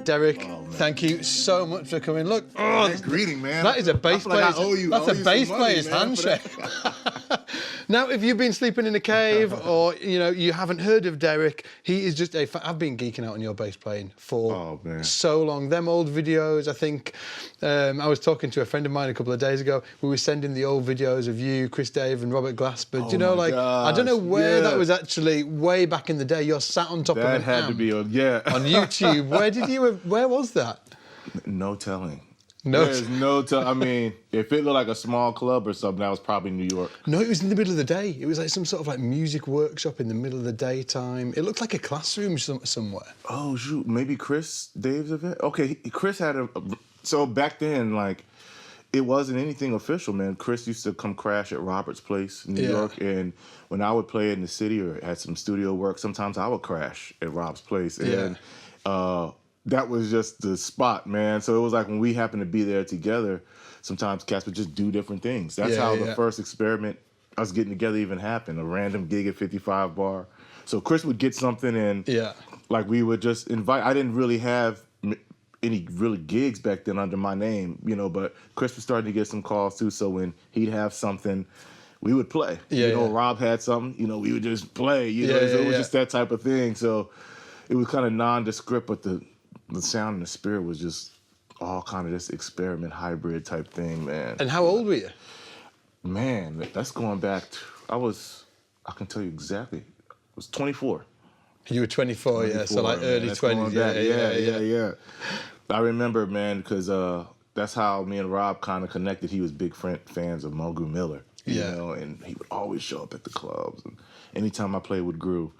Derrick, thank you so much for coming. Look, Nice greeting, man. that is a bass player's. Like I owe you. That's a bass player's handshake. Now, if you've been sleeping in a cave or you haven't heard of Derrick, he is just a. I've been geeking out on your bass playing for so long. Them old videos, I think. I was talking to a friend of mine a couple of days ago. We were sending the old videos of you, Chris Dave, and Robert Glasper. Do you know, I don't know where that was actually way back in the day. You're sat on top of an had amp to be on YouTube. Where was that? No telling. No, there's no telling. I mean, if it looked like a small club or something, that was probably New York. No, it was in the middle of the day. It was like some sort of like music workshop in the middle of the daytime. It looked like a classroom somewhere. Oh shoot, maybe Chris Dave's event. Okay, Chris had so back then, like, it wasn't anything official, man. Chris used to come crash at Robert's place in New York, and when I would play in the city or had some studio work, sometimes I would crash at Rob's place, and that was just the spot, man. So it was like when we happened to be there together, sometimes cats would just do different things. That's how the first experiment, us getting together, even happened. A random gig at 55 Bar. So Chris would get something, and like we would just invite. I didn't really have any really gigs back then under my name, but Chris was starting to get some calls too. So when he'd have something, we would play. Rob had something, we would just play. So it was just that type of thing. So it was kind of nondescript, but the sound and the spirit was just all kind of this experiment hybrid type thing, man. And how old were you? Man, that's going back to, I can tell you exactly, I was 24. You were 24, so like early 20s. Yeah. I remember, man, because that's how me and Rob kind of connected. He was big fans of Mogu Miller, you know, and he would always show up at the clubs. And anytime I played with Groove,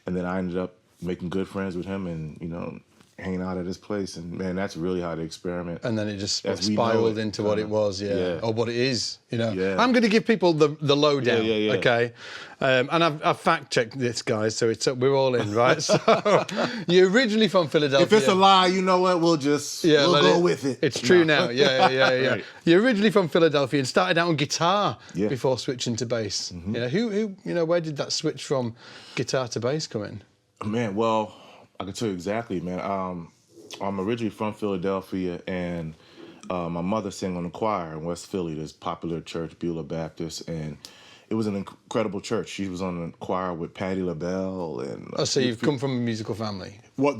and then I ended up making good friends with him, and hanging out at his place, and man, that's really how the experiment. And then it just spiraled into what it was, or what it is, Yeah. I'm going to give people the lowdown, okay? And I've fact-checked this, guys, so we're all in, right? So you're originally from Philadelphia. If it's a lie, you know what? We'll go with it. It's true now. Yeah. Right. You're originally from Philadelphia and started out on guitar before switching to bass. Mm-hmm. Where did that switch from guitar to bass come in? Man, well, I can tell you exactly, man. I'm originally from Philadelphia, and my mother sang on the choir in West Philly, this popular church, Miura Basses, and it was an incredible church. She was on the choir with Patti LaBelle. And so you've come from a musical family? Well,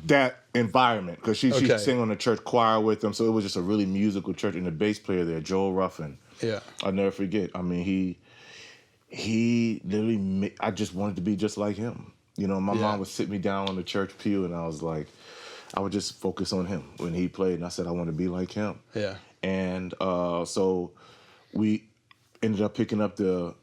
that environment, because she sang on the church choir with them, so it was just a really musical church. And the bass player there, Joel Ruffin, I'll never forget. I mean, he literally, I just wanted to be just like him. My mom would sit me down on the church pew, and I was like, I would just focus on him when he played, and I said I want to be like him. Yeah. And so we ended up picking up the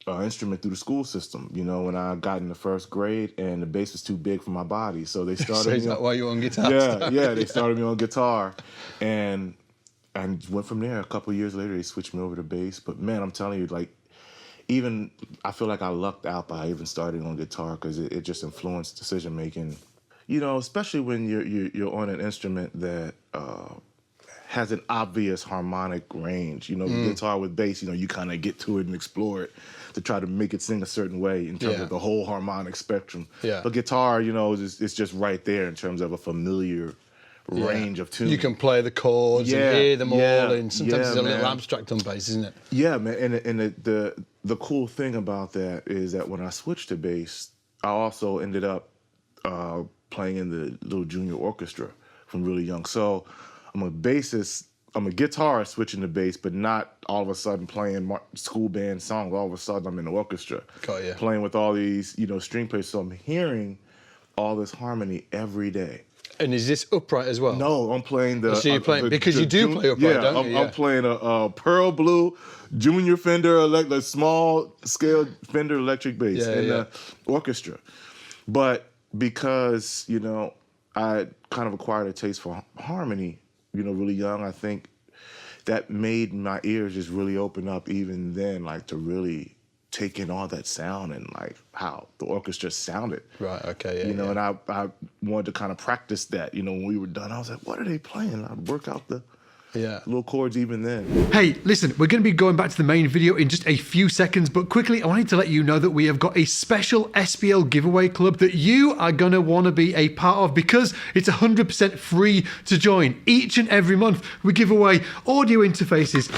instrument through the school system. When I got in the first grade, and the bass was too big for my body, so they started. So is that why you're on guitar? Yeah. They started me on guitar, and went from there. A couple of years later, they switched me over to bass. But man, I'm telling you, like, even I feel like I lucked out by even starting on guitar, because it just influenced decision making. Especially when you're on an instrument that has an obvious harmonic range. You know, guitar with bass, you know, you kind of get to it and explore it to try to make it sing a certain way in terms of the whole harmonic spectrum. Yeah. But guitar, you know, it's just right there in terms of a familiar range of tuning. You can play the chords and hear them all, and sometimes it's a little man. abstract on bass, isn't it? Yeah, man. And the cool thing about that is that when I switched to bass, I also ended up playing in the little junior orchestra from really young. So I'm a bassist. I'm a guitarist switching to bass, but not all of a sudden playing school band songs. All of a sudden I'm in the orchestra, playing with all these, you know, string players. So I'm hearing all this harmony every day. And is this upright as well? No, I'm playing the... So you're playing... because you do play upright, don't you? I'm playing a Pearl Blue Junior Fender, a small-scale Fender electric bass in the orchestra. But because, you know, I kind of acquired a taste for harmony, you know, really young, I think that made my ears just really open up even then, like, to really take in all that sound and like how the orchestra sounded. Right, okay, you know, and I wanted to kind of practice that. You know, when we were done, I was like, what are they playing? I'd work out the little chords even then. Hey, listen, we're going to be going back to the main video in just a few seconds, but quickly, I wanted to let you know that we have got a special SPL giveaway club that you are going to want to be a part of because it's 100% free to join. Each and every month, we give away audio interfaces,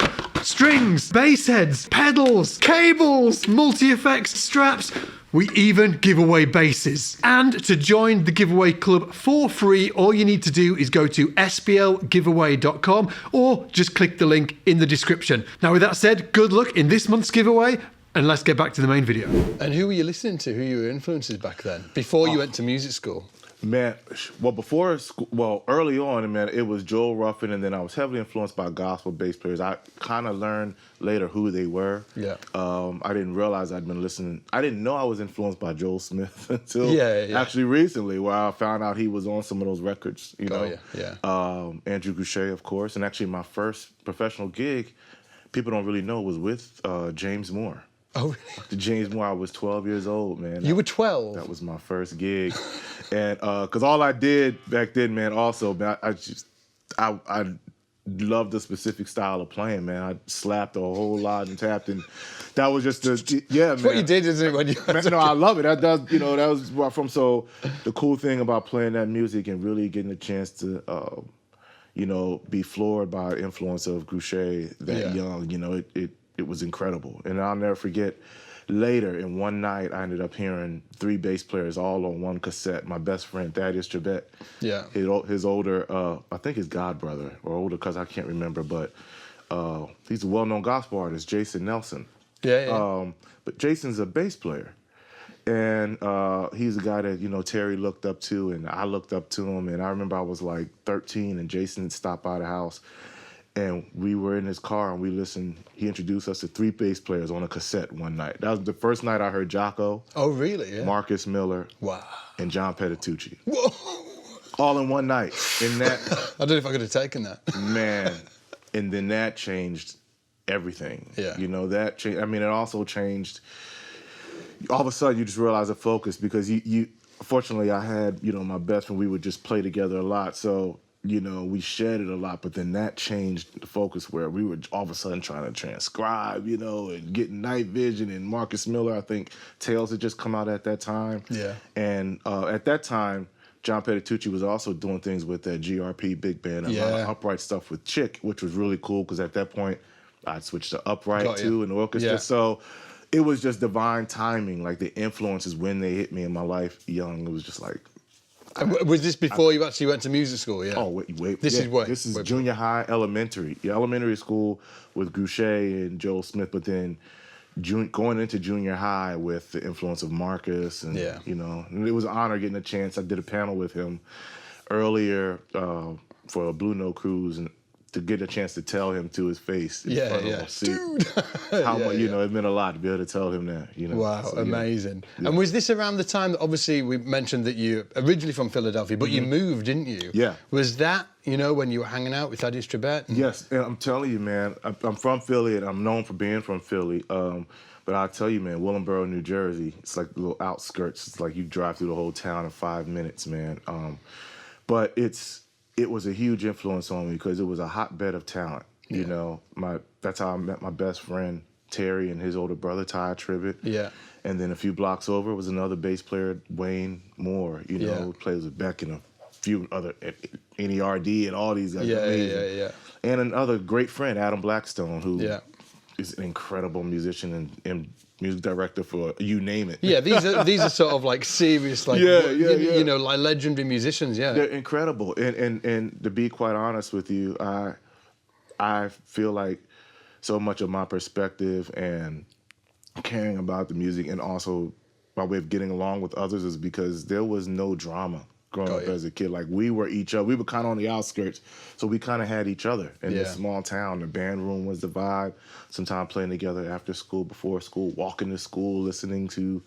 strings, bass heads, pedals, cables, multi-effects, straps. We even give away basses. And to join the giveaway club for free, all you need to do is go to splgiveaway.com or just click the link in the description. Now, with that said, good luck in this month's giveaway, and let's get back to the main video. And who were you listening to? Who were your influences back then, before you went to music school? Man, well, before school, well, early on, man, it was Joel Ruffin, and then I was heavily influenced by gospel bass players. I kind of learned later who they were. Yeah. I didn't realize I'd been listening. I didn't know I was influenced by Joel Smith until actually recently, where I found out he was on some of those records. You know, Andrew Goucher, of course, and actually my first professional gig, people don't really know, was with James Moore. Oh, really? James Moore, I was 12 years old, man. You were 12? That was my first gig. And because all I did back then, man, also, man, I loved the specific style of playing, man. I slapped a whole lot and tapped, and that was just the, man. What you did, isn't it, when you man, no, I love it. That does, you know, that was where I'm from. So the cool thing about playing that music and really getting a chance to, you know, be floored by the influence of Goucher that young, you know, it was incredible. And I'll never forget, later in one night, I ended up hearing 3 bass players all on one cassette. My best friend, Thaddeus Trebet. Yeah. His older, I think his godbrother, or older cousin, I can't remember, but he's a well-known gospel artist, Jason Nelson. Yeah. But Jason's a bass player. And he's a guy that, you know, Terry looked up to, and I looked up to him. And I remember I was like 13, and Jason stopped by the house. And we were in his car and we listened. He introduced us to 3 bass players on a cassette one night. That was the first night I heard Jocko. Oh, really? Yeah. Marcus Miller. Wow. And John Petitucci. Whoa. All in one night. And that, I don't know if I could have taken that. Man. And then that changed everything. Yeah. You know, that changed. I mean, it also changed. All of a sudden, you just realize the focus because you fortunately, I had, you know, my best friend. We would just play together a lot. So, you know, we shared it a lot, but then that changed the focus where we were all of a sudden trying to transcribe, you know, and getting night vision. And Marcus Miller, I think Tales had just come out at that time. Yeah. And at that time, John Petitucci was also doing things with that GRP big band, a lot of upright stuff with Chick, which was really cool because at that point, I'd switched to upright too in the orchestra. Yeah. So it was just divine timing, like the influences when they hit me in my life young. It was just like, was this before you actually went to music school? Yeah. Oh, wait. This is junior high, elementary. Yeah, elementary school with Goucher and Joel Smith, but then going into junior high with the influence of Marcus, and you know, and it was an honor getting a chance. I did a panel with him earlier for a Blue Note cruise, and to get a chance to tell him to his face. Dude. How much, you know, it meant a lot to be able to tell him that, you know. Wow, so, amazing. Yeah. And was this around the time that obviously we mentioned that you're originally from Philadelphia, but you moved, didn't you? Yeah. Was that, you know, when you were hanging out with Thaddeus Trebet? Yes, and I'm telling you, man, I'm from Philly, and I'm known for being from Philly. But I'll tell you, man, Willingboro, New Jersey, it's like the little outskirts. It's like you drive through the whole town in 5 minutes, man. But it was a huge influence on me because it was a hotbed of talent. You know, that's how I met my best friend Terry and his older brother Ty Tribbett. Yeah. And then a few blocks over was another bass player, Wayne Moore. You know, who plays with Beck and a few other NERD and all these guys. Yeah. And another great friend, Adam Blackstone, who is an incredible musician and music director for you name it. Yeah, these are sort of like serious, like you know, like legendary musicians. Yeah, they're incredible. And to be quite honest with you, I feel like so much of my perspective and caring about the music and also my way of getting along with others is because there was no drama growing up as a kid. Like we were each other. We were kind of on the outskirts, so we kind of had each other in this small town. The band room was the vibe. Sometimes playing together after school, before school, walking to school, listening to,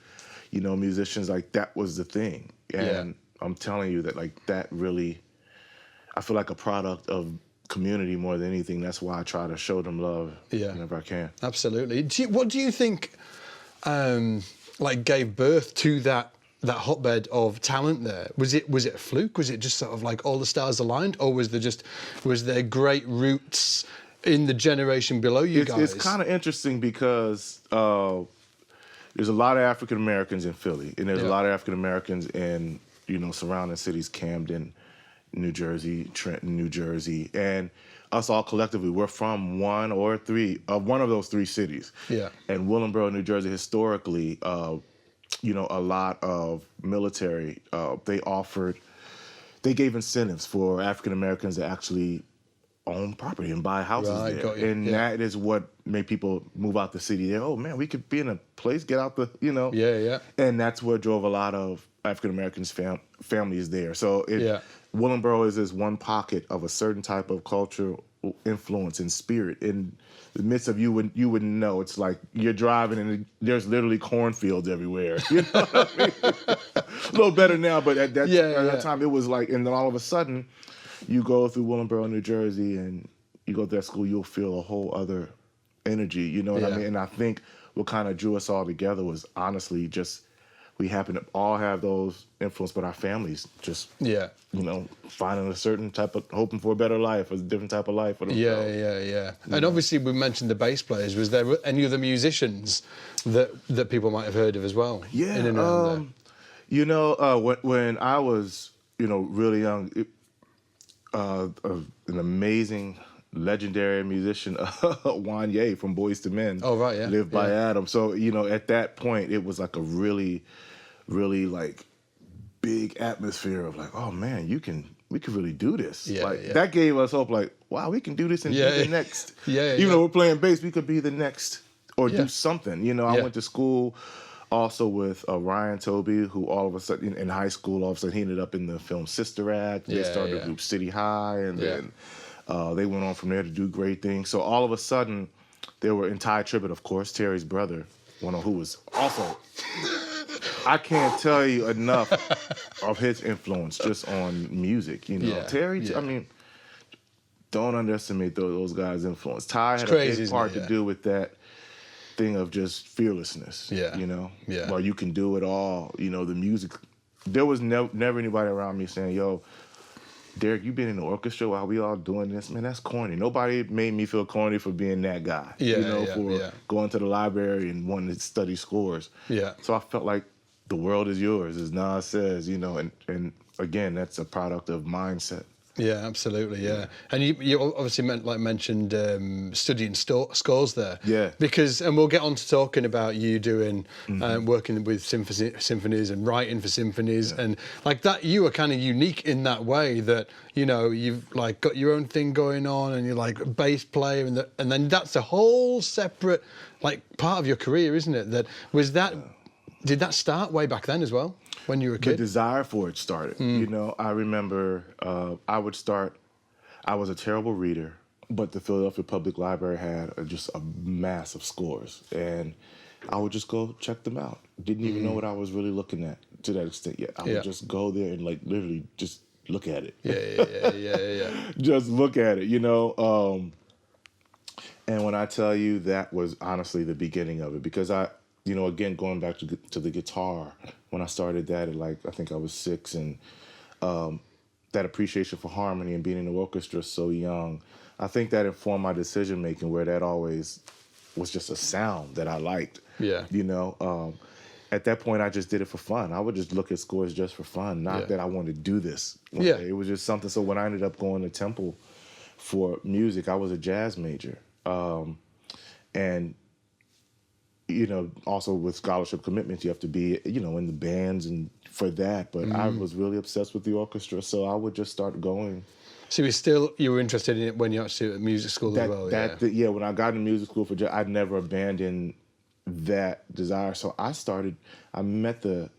you know, musicians. Like that was the thing. And I'm telling you that like that really, I feel like a product of community more than anything. That's why I try to show them love whenever I can. Absolutely. What do you think like gave birth to that hotbed of talent there? Was it a fluke? Was it just sort of like all the stars aligned, or was there great roots in the generation below you guys? It's kind of interesting because there's a lot of African Americans in Philly, and there's a lot of African Americans in, you know, surrounding cities, Camden, New Jersey, Trenton, New Jersey, and us all collectively, we're from one of those three cities. Yeah. And Willingboro, New Jersey, historically, you know, a lot of military, they gave incentives for African Americans to actually own property and buy houses there. And that is what made people move out the city. There, oh man, we could be in a place, get out the, you know. And that's what drove a lot of African Americans families there. So Willingboro is this one pocket of a certain type of cultural influence and spirit. In the midst of you wouldn't know. It's like you're driving and there's literally cornfields everywhere. You know what I mean? A little better now, but at that time it was like, and then all of a sudden you go through Willingboro, New Jersey, and you go to that school, you'll feel a whole other energy. You know what I mean? And I think what kind of drew us all together was honestly just we happen to all have those influence, but our families just, you know, finding a certain type of, hoping for a better life, a different type of life for themselves. And obviously we mentioned the bass players. Was there any other musicians that people might have heard of as well? Yeah, in and around there? You know, when I was, you know, really young, an amazing legendary musician, Wanye from Boyz II Men. Oh, right, yeah. Lived by Adam. So, you know, at that point, it was like a really, really like big atmosphere of like, oh man, we could really do this. That gave us hope, like, wow, we can do this and be the next. Even though we're playing bass, we could be the next or do something. You know, I went to school also with Ryan Toby, who all of a sudden in high school, all of a sudden he ended up in the film Sister Act. They started the group City High, and then they went on from there to do great things. So all of a sudden, there were, in Ty Tribbett, of course, Terry's brother, one of who was also, I can't tell you enough of his influence just on music. You know, Terry, I mean, don't underestimate those guys' influence. Ty had a big part to do with that thing of just fearlessness. You know, where you can do it all. You know, the music. There was never anybody around me saying, "Yo, Derrick, you been in the orchestra while we all doing this? Man, that's corny." Nobody made me feel corny for being that guy. For going to the library and wanting to study scores. So I felt like the world is yours, as Nas says, you know, and again, that's a product of mindset. Yeah, absolutely. Yeah, and you obviously mentioned studying scores there. Yeah, because and we'll get on to talking about you doing working with symphonies and writing for symphonies and like that. You are kind of unique in that way that you know you've like got your own thing going on and you're like a bass player and then that's a whole separate like part of your career, isn't it? That was that. Did that start way back then as well? When you were a kid? The desire for it started. You know, I remember I was a terrible reader, but the Philadelphia Public Library had just a mass of scores. And I would just go check them out. Didn't even know what I was really looking at to that extent yet. I would just go there and like literally just look at it. Just look at it, you know. And when I tell you that was honestly the beginning of it, because you know, again, going back to the guitar, when I started that at like, I think I was 6, and that appreciation for harmony and being in the orchestra so young, I think that informed my decision making, where that always was just a sound that I liked. Yeah. You know, at that point, I just did it for fun. I would just look at scores just for fun, not that I wanted to do this one day. It was just something. So when I ended up going to Temple for music, I was a jazz major. And, you know, also with scholarship commitments, you have to be, you know, in the bands and for that. But I was really obsessed with the orchestra, so I would just start going. So you were interested in it when you actually at music school as well? Yeah, when I got into music school for jazz, I'd never abandoned that desire. So I met the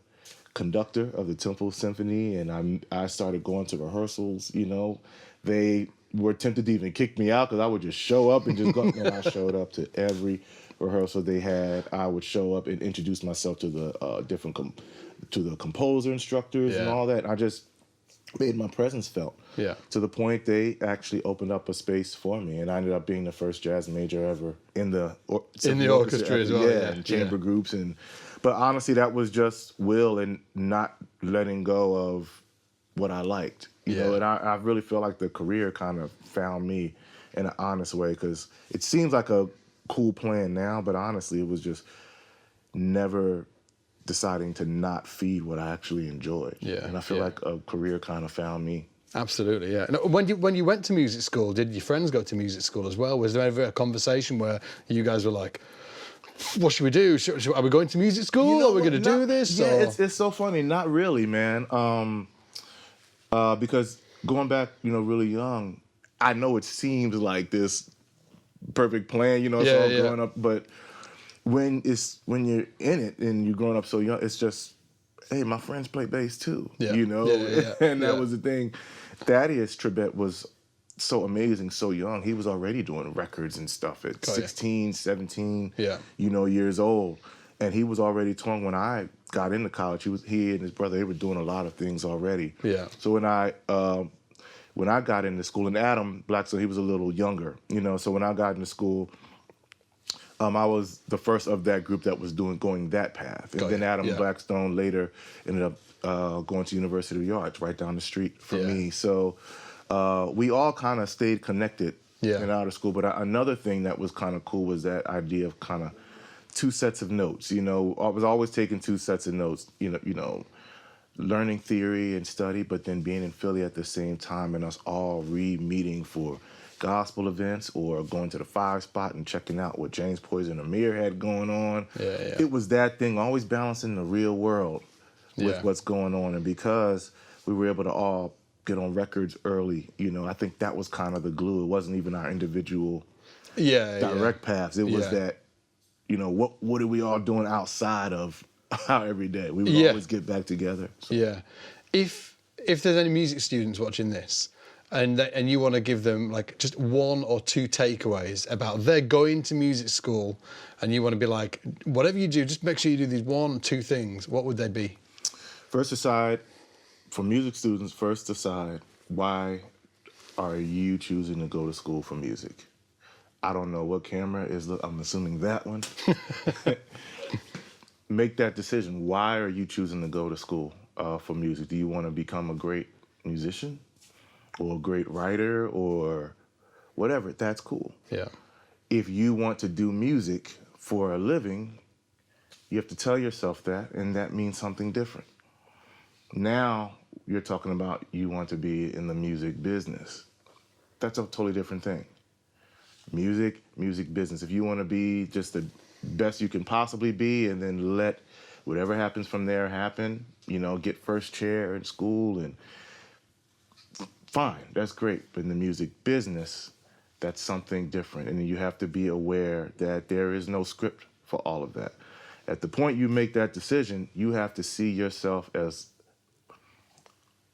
conductor of the Temple Symphony, and I started going to rehearsals. You know, they were tempted to even kick me out because I would just show up and just go. And I showed up to every rehearsal they had. I would show up and introduce myself to the to the composer instructors and all that. I just made my presence felt. Yeah. To the point they actually opened up a space for me, and I ended up being the first jazz major ever in the orchestra as well. Yeah, and chamber groups. But honestly, that was just will and not letting go of what I liked. You know, and I really feel like the career kind of found me in an honest way, because it seems like a cool plan now, but honestly, it was just never deciding to not feed what I actually enjoyed. Yeah. And I feel like a career kind of found me. Absolutely, yeah. Now, when you went to music school, did your friends go to music school as well? Was there ever a conversation where you guys were like, what should we do? Are we going to music school? Are we going to do this? Yeah, it's so funny. Not really, man. Because going back, you know, really young, I know it seems like this perfect plan, you know, growing up, but when you're in it and you're growing up so young, it's just, hey, my friends play bass too, you know? And that was the thing. Thaddeus Trebet was so amazing, so young. He was already doing records and stuff at 16, 17, you know, years old. And he was already touring when I got into college. He and his brother, they were doing a lot of things already. Yeah. So when I got into school, and Adam Blackstone, he was a little younger, you know, so when I got into school, I was the first of that group that was going that path. And then Adam Blackstone later ended up going to University of the Arts right down the street from me. So we all kind of stayed connected in out of school. But another thing that was kind of cool was that idea of kind of two sets of notes. You know, I was always taking two sets of notes, you know, learning theory and study, but then being in Philly at the same time and us all re-meeting for gospel events or going to the 5 Spot and checking out what James Poison Amir had going on. It was that thing, always balancing the real world with what's going on. And because we were able to all get on records early, you know, I think that was kind of the glue. It wasn't even our individual direct paths. It was that, you know, what are we all doing outside of our everyday? We would always get back together. So. Yeah. If there's any music students watching this, and you want to give them like just 1 or 2 takeaways about they're going to music school, and you want to be like, whatever you do, just make sure you do these 1 or 2 things, what would they be? For music students, first decide, why are you choosing to go to school for music? I don't know what camera is, I'm assuming that one. Make that decision. Why are you choosing to go to school for music? Do you want to become a great musician? Or a great writer, or whatever, that's cool. Yeah. If you want to do music for a living, you have to tell yourself that, and that means something different. Now you're talking about you want to be in the music business. That's a totally different thing. Music business. If you want to be just the best you can possibly be and then let whatever happens from there happen, you know, get first chair in school and fine, that's great. But in the music business, that's something different. And you have to be aware that there is no script for all of that. At the point you make that decision, you have to see yourself as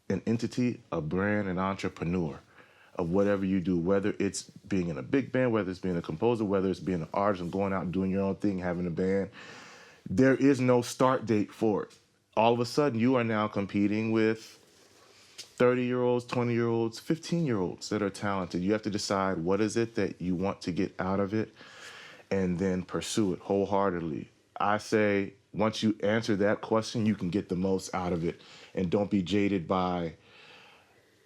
an entity, a brand, an entrepreneur of whatever you do, whether it's being in a big band, whether it's being a composer, whether it's being an artist and going out and doing your own thing, having a band. There is no start date for it. All of a sudden, you are now competing with 30-year-olds, 20-year-olds, 15-year-olds that are talented. You have to decide what is it that you want to get out of it and then pursue it wholeheartedly. I say once you answer that question, you can get the most out of it, and don't be jaded by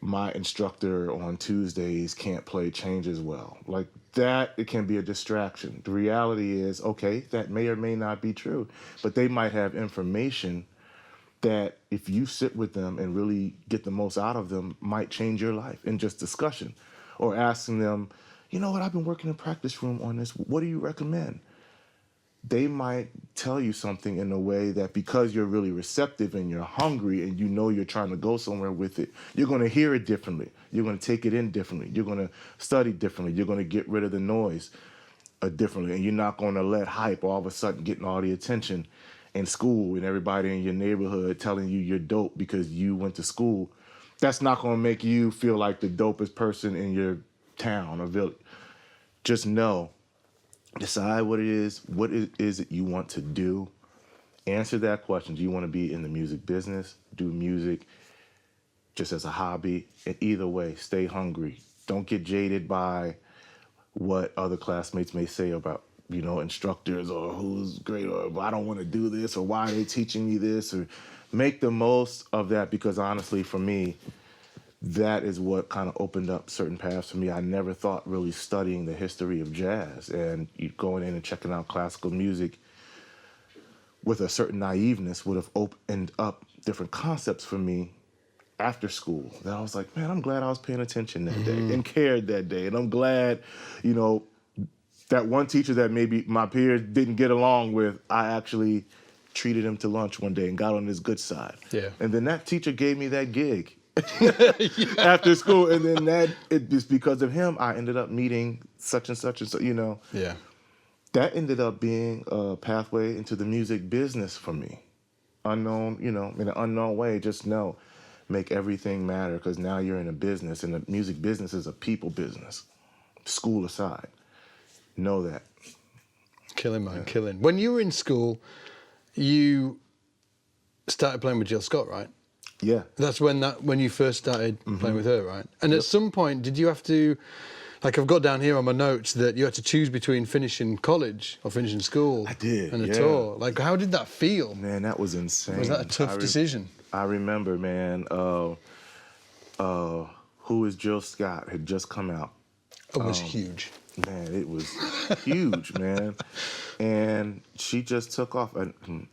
my instructor on Tuesdays can't play changes well. Like that, it can be a distraction. The reality is, okay, that may or may not be true, but they might have information that if you sit with them and really get the most out of them might change your life in just discussion. Or asking them, you know what, I've been working in practice room on this. What do you recommend? They might tell you something in a way that because you're really receptive and you're hungry and you know you're trying to go somewhere with it, you're going to hear it differently. You're going to take it in differently. You're going to study differently. You're going to get rid of the noise differently. And you're not going to let hype all of a sudden getting all the attention in school and everybody in your neighborhood telling you you're dope because you went to school. That's not going to make you feel like the dopest person in your town or village. Just know. Decide what it is that you want to do. Answer that question. Do you want to be in the music business? Do music just as a hobby? And either way, stay hungry. Don't get jaded by what other classmates may say about, you know, instructors or who's great or I don't want to do this or why are they teaching me this, or make the most of that, because honestly, for me, that is what kind of opened up certain paths for me. I never thought really studying the history of jazz and going in and checking out classical music with a certain naiveness would have opened up different concepts for me after school. That I was like, man, I'm glad I was paying attention that day and cared that day. And I'm glad, you know, that one teacher that maybe my peers didn't get along with, I actually treated him to lunch one day and got on his good side. Yeah. And then that teacher gave me that gig. After school, and then it just because of him, I ended up meeting such and such, you know. Yeah. That ended up being a pathway into the music business for me. Unknown, you know, in an unknown way, just know, make everything matter, because now you're in a business, and the music business is a people business. School aside. Know that. Killing, man, killing. When you were in school, you started playing with Jill Scott, right? Yeah. That's when you first started playing with her, right? And at some point, did you have to, like I've got down here on my notes that you had to choose between finishing college or finishing school. I did, and a tour. Like, how did that feel? Man, that was insane. Was that a tough decision? I remember, man, Who is Jill Scott had just come out. It was huge. Man, it was huge, man. And she just took off. And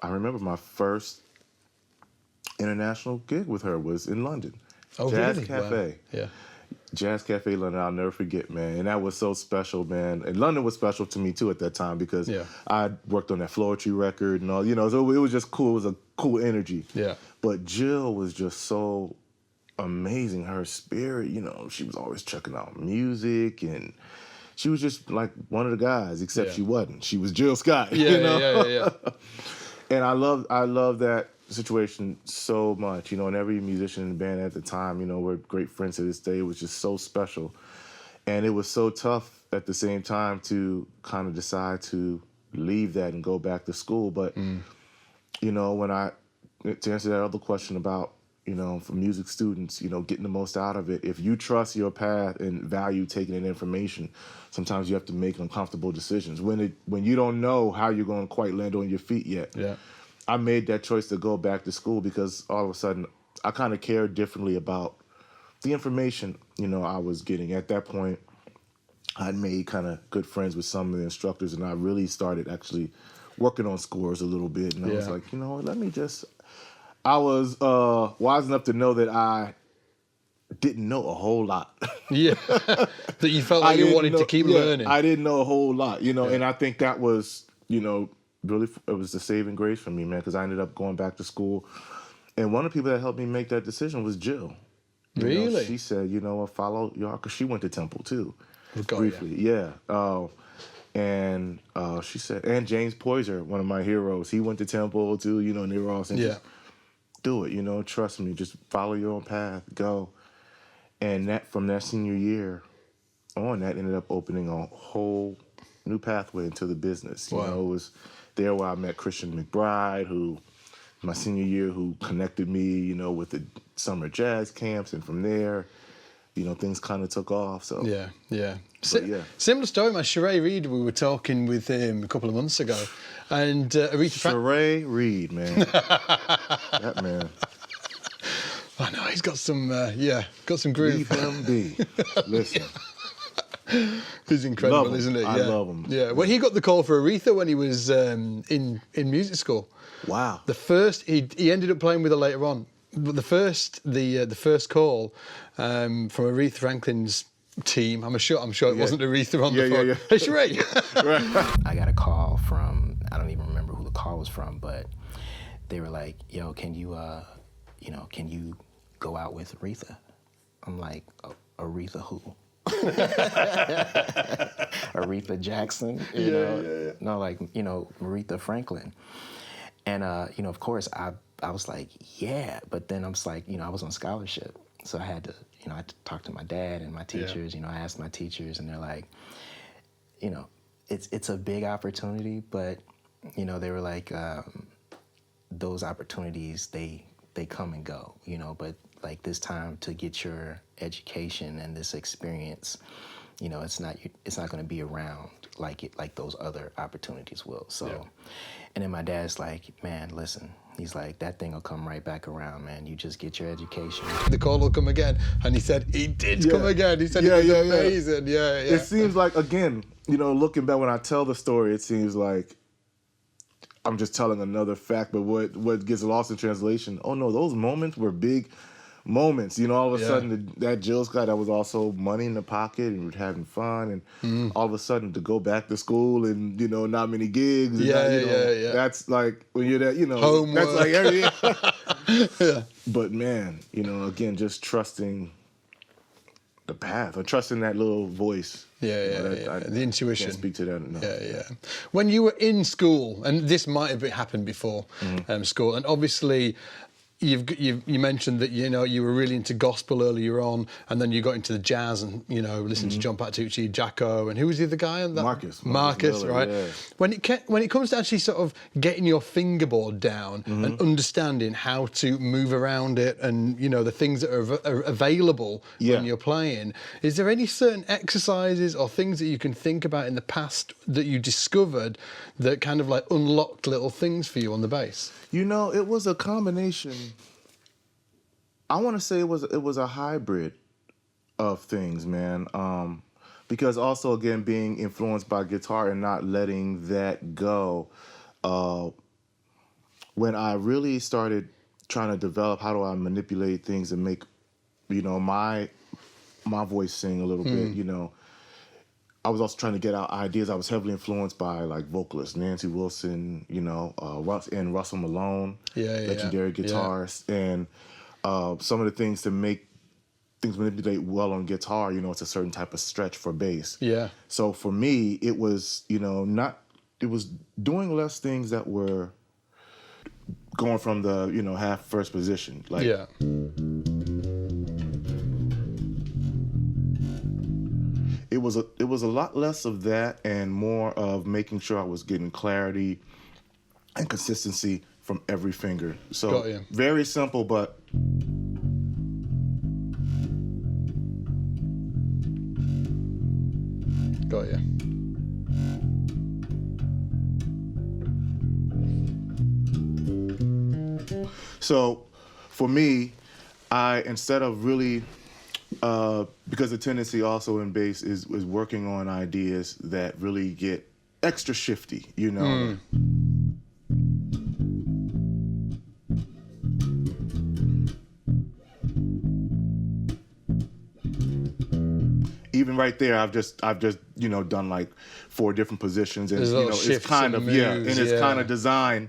I remember my first international gig with her was in London. Oh, Jazz really? Cafe. Wow. Yeah. Jazz Cafe London, I'll never forget, man. And that was so special, man. And London was special to me, too, at that time, because I worked on that Fluency record and all, you know, so it was just cool. It was a cool energy. Yeah. But Jill was just so amazing. Her spirit, you know, she was always checking out music, and she was just like one of the guys, except she wasn't. She was Jill Scott, you know? Yeah. And I love that situation so much, you know, and every musician in the band at the time, you know, we're great friends to this day. It was just so special. And it was so tough at the same time to kind of decide to leave that and go back to school. But, you know, to answer that other question about, you know, for music students, you know, getting the most out of it, if you trust your path and value taking in information, sometimes you have to make uncomfortable decisions when you don't know how you're going to quite land on your feet yet. Yeah. I made that choice to go back to school because all of a sudden I kind of cared differently about the information, you know, I was getting. At that point, I'd made kind of good friends with some of the instructors, and I really started actually working on scores a little bit. And I was like, you know what, I was wise enough to know that I didn't know a whole lot. That you felt like you wanted to keep learning. I didn't know a whole lot, you know, and I think that was, you know, really, it was the saving grace for me, man, because I ended up going back to school. And one of the people that helped me make that decision was Jill. You know, she said, you know, follow your heart, because she went to Temple too, briefly. And she said, and James Poyser, one of my heroes, he went to Temple too, you know, and they were all saying, just do it, you know, trust me, just follow your own path, go. And that from that senior year on, that ended up opening a whole new pathway into the business. You know, it was there where I met Christian McBride, who my senior year, who connected me, you know, with the summer jazz camps, and from there, you know, things kind of took off. So similar story, man. Sharay Reed, we were talking with him a couple of months ago, and Sharay Reed, man, that man. I know he's got some, got some groove. Leave him be. Listen. He's incredible, isn't he? I love him. Yeah. Well, he got the call for Aretha when he was in music school. Wow. The first he ended up playing with her later on, but the first call from Aretha Franklin's team. I'm sure it wasn't Aretha on the phone. Yeah. Hey, Sharay. Right. I got a call from, I don't even remember who the call was from, but they were like, "Yo, can you go out with Aretha?" I'm like, "Aretha who?" Aretha Jackson, you know? No, like, Aretha Franklin. And, of course, I was like, yeah, but then I was like, I was on scholarship. So I had to talk to my dad and my teachers, I asked my teachers and they're like, it's a big opportunity, but, they were like, those opportunities, they come and go, but like this time to get your education and this experience, it's not going to be around like those other opportunities will. So, and then my dad's like, "Man, listen," he's like, "that thing will come right back around, man. You just get your education." The call will come again, and he said he did come again. He said it was amazing. Yeah. It seems like, again, looking back when I tell the story, it seems like I'm just telling another fact, but what gets lost in translation? Oh no, those moments were big moments. All of a sudden that Jill Scott, that was also money in the pocket and having fun, and all of a sudden to go back to school and not many gigs. And That's like when you're that homework. That's like everything. But man, again, just trusting the path or trusting that little voice. The intuition. Can't speak to that enough. Yeah. When you were in school, and this might have happened before school, and obviously you mentioned that you were really into gospel earlier on, and then you got into the jazz and listened to John Patitucci, Jacko, and who was the other guy on that? Marcus Miller, right? Yeah. When it comes to actually sort of getting your fingerboard down and understanding how to move around it, and the things that are available when you're playing, is there any certain exercises or things that you can think about in the past that you discovered that kind of like unlocked little things for you on the bass? It was a combination. I want to say it was a hybrid of things, man. Because also, again, being influenced by guitar and not letting that go. When I really started trying to develop how do I manipulate things and make, my voice sing a little bit, I was also trying to get out ideas. I was heavily influenced by like vocalists, Nancy Wilson, and Russell Malone, legendary guitarist, and some of the things to make things manipulate well on guitar. It's a certain type of stretch for bass. Yeah. So for me, it was it was doing less things that were going from the half first position, like It was a lot less of that and more of making sure I was getting clarity and consistency from every finger. So very simple, but got you. So for me, instead of really because the tendency also in bass is working on ideas that really get extra shifty, Even right there, I've just done like 4 different positions, and it's kind of and it's kind of designed,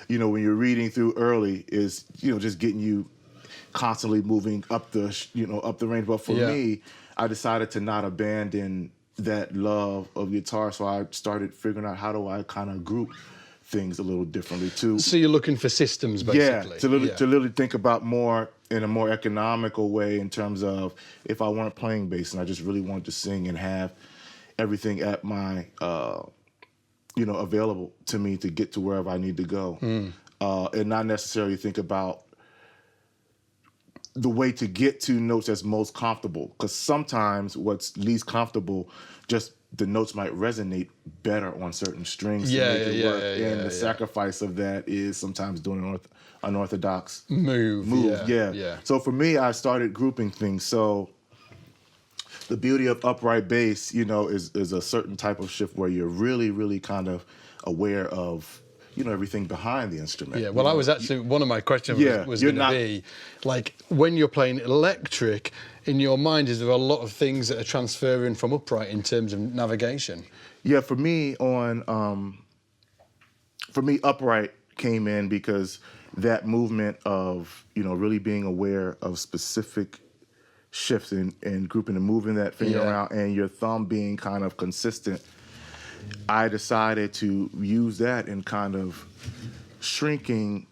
when you're reading through early is just getting you constantly moving up the up the range. But for me, I decided to not abandon that love of guitar, so I started figuring out how do I kind of group things a little differently too. So you're looking for systems, basically. To literally think about more in a more economical way in terms of if I weren't playing bass and I just really wanted to sing and have everything at my available to me to get to wherever I need to go, and not necessarily think about the way to get to notes that's most comfortable. Because sometimes what's least comfortable, just the notes might resonate better on certain strings to make it work. And the sacrifice of that is sometimes doing an unorthodox move. Yeah. So for me, I started grouping things. So the beauty of upright bass, you know, is a certain type of shift where you're really, really kind of aware of, you know, everything behind the instrument. Yeah, well, I was actually, one of my questions was going to be, like, when you're playing electric, in your mind, is there a lot of things that are transferring from upright in terms of navigation? Yeah, for me, upright came in because that movement of, you know, really being aware of specific shifts and grouping and moving that finger around and your thumb being kind of consistent, I decided to use that in kind of shrinking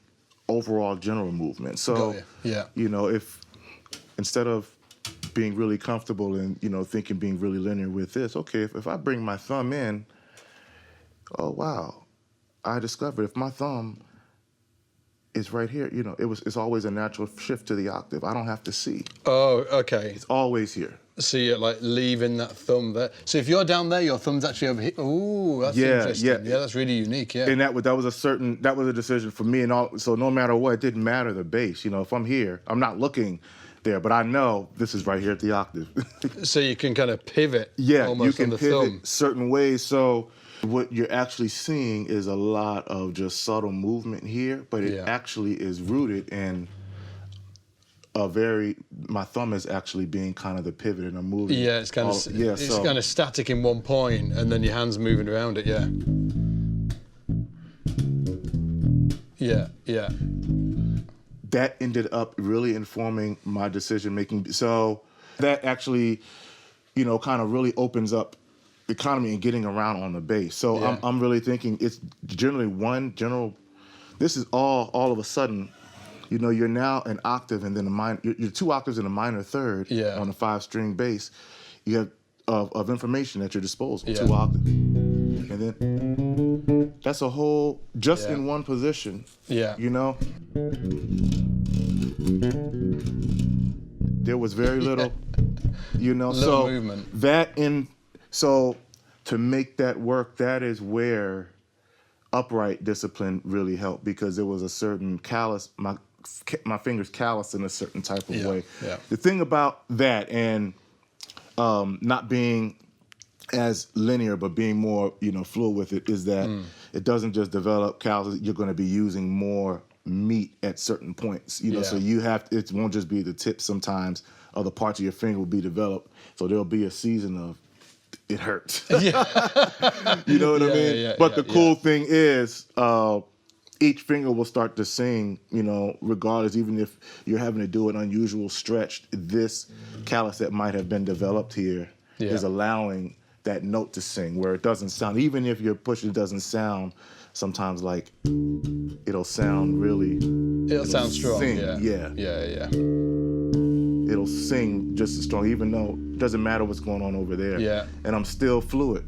overall general movement. So, you know, if instead of being really comfortable and, you know, thinking being really linear with this, okay, if I bring my thumb in, oh, wow, I discovered if my thumb is right here, you know, it's always a natural shift to the octave. I don't have to see. Oh, okay. It's always here. So you're like leaving that thumb there. So if you're down there, your thumb's actually over here. Ooh, that's interesting. Yeah, that's really unique. Yeah. And that was a decision for me. And so no matter what, it didn't matter the bass. You know, if I'm here, I'm not looking there, but I know this is right here at the octave. So you can kind of pivot. You can on the pivot thumb. certain ways. So what you're actually seeing is a lot of just subtle movement here, but it actually is rooted in my thumb is actually being kind of the pivot and I'm moving. Yeah, it's kind of static in one point and then your hand's moving around it, Yeah. That ended up really informing my decision making. So that actually, you know, kind of really opens up economy and getting around on the bass. So I'm really thinking it's generally this is all of a sudden, you know, you're now an octave and then a minor, you're 2 octaves in a minor third on a 5-string bass. You have of information at your disposal, 2 octaves. And then that's a whole, just in one position, you know? There was very little, you know, little movement. So to make that work, that is where upright discipline really helped because there was a certain callous, my fingers callous in a certain type of way. Yeah. The thing about that and not being as linear but being more, you know, fluid with it is that it doesn't just develop calluses. You're going to be using more meat at certain points, you know, so it won't just be the tip. Sometimes other parts of your finger will be developed. So there'll be a season of it hurts. You know what I mean? But the cool thing is each finger will start to sing, you know, regardless, even if you're having to do an unusual stretch, this callus that might have been developed here is allowing that note to sing where it doesn't sound, even if you're pushing, it doesn't sound sometimes like it'll sound really. It'll sound strong. Sing. Yeah. It'll sing just as strong, even though it doesn't matter what's going on over there. Yeah. And I'm still fluid.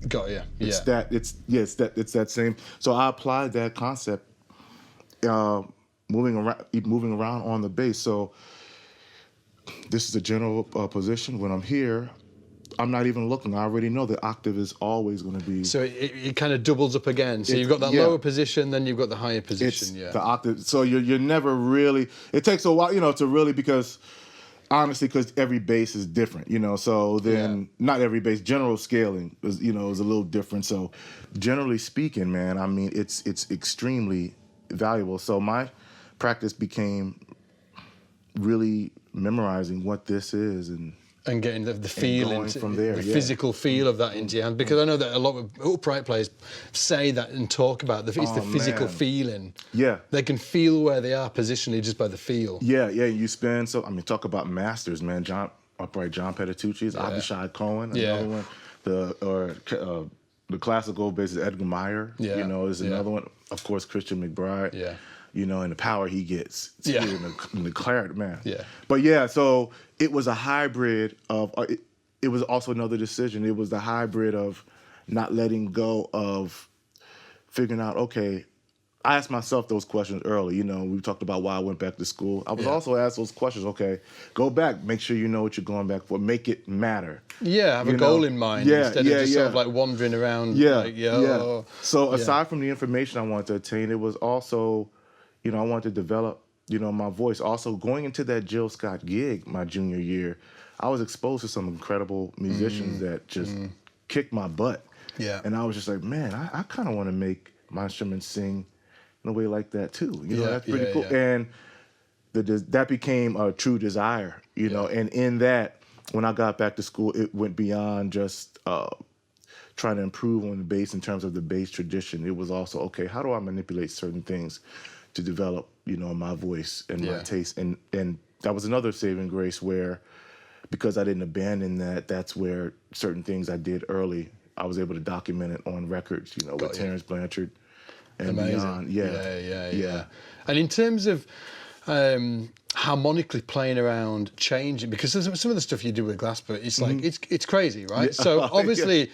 Got you. It's that same. So I applied that concept, moving around on the bass. So this is a general position. When I'm here, I'm not even looking. I already know the octave is always going to be. So it kind of doubles up again. So you've got that lower position, then you've got the higher position. The octave. So you're never really. It takes a while, you know, to really because. Honestly, because every bass is different, you know. So then, not every bass. General scaling is, you know, is a little different. So, generally speaking, man, I mean, it's extremely valuable. So my practice became really memorizing what this is and getting the feel from there, the physical feel of that into your hand. Because I know that a lot of upright players say that and talk about it's the physical feeling. Yeah. They can feel where they are positionally just by the feel. Yeah. You spend, so, I mean, talk about masters, man. John Petitucci's, Abishai Cohen, another one. The classical bassist Edgar Meyer, you know, is another one. Of course, Christian McBride. Yeah. You know, and the power he gets. And the clarity, man. Yeah. But so it was a hybrid of, it was also another decision. It was the hybrid of not letting go of figuring out, okay, I asked myself those questions early. You know, we talked about why I went back to school. I was also asked those questions. Okay, go back. Make sure you know what you're going back for. Make it matter. Yeah, have a goal in mind instead of just sort of like wandering around. So aside from the information I wanted to attain, it was also, you know, I wanted to develop, you know, my voice. Also, going into that Jill Scott gig my junior year, I was exposed to some incredible musicians that just kicked my butt. Yeah. And I was just like, man, I kind of want to make my instrument sing in a way like that too. You know, that's pretty cool. And that became a true desire, you know. And in that, when I got back to school, it went beyond just trying to improve on the bass in terms of the bass tradition. It was also, okay, how do I manipulate certain things to develop, you know, my voice and my taste? And that was another saving grace where, because I didn't abandon that, that's where certain things I did early, I was able to document it on records, you know, with Terrence Blanchard and beyond. Yeah. And in terms of harmonically playing around, changing, because some of the stuff you do with Glasper, it's like it's crazy, right? So obviously,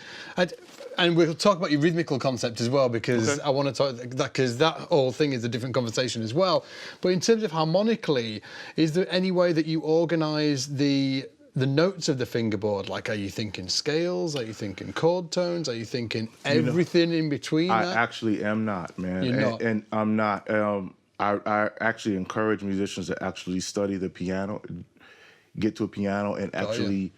and we'll talk about your rhythmical concept as well, because I want to talk that, because that whole thing is a different conversation as well. But in terms of harmonically, is there any way that you organise the notes of the fingerboard? Like, are you thinking scales? Are you thinking chord tones? Are you thinking everything in between? I actually am not, man. You're not? And I'm not. I actually encourage musicians to actually study the piano, get to a piano, and actually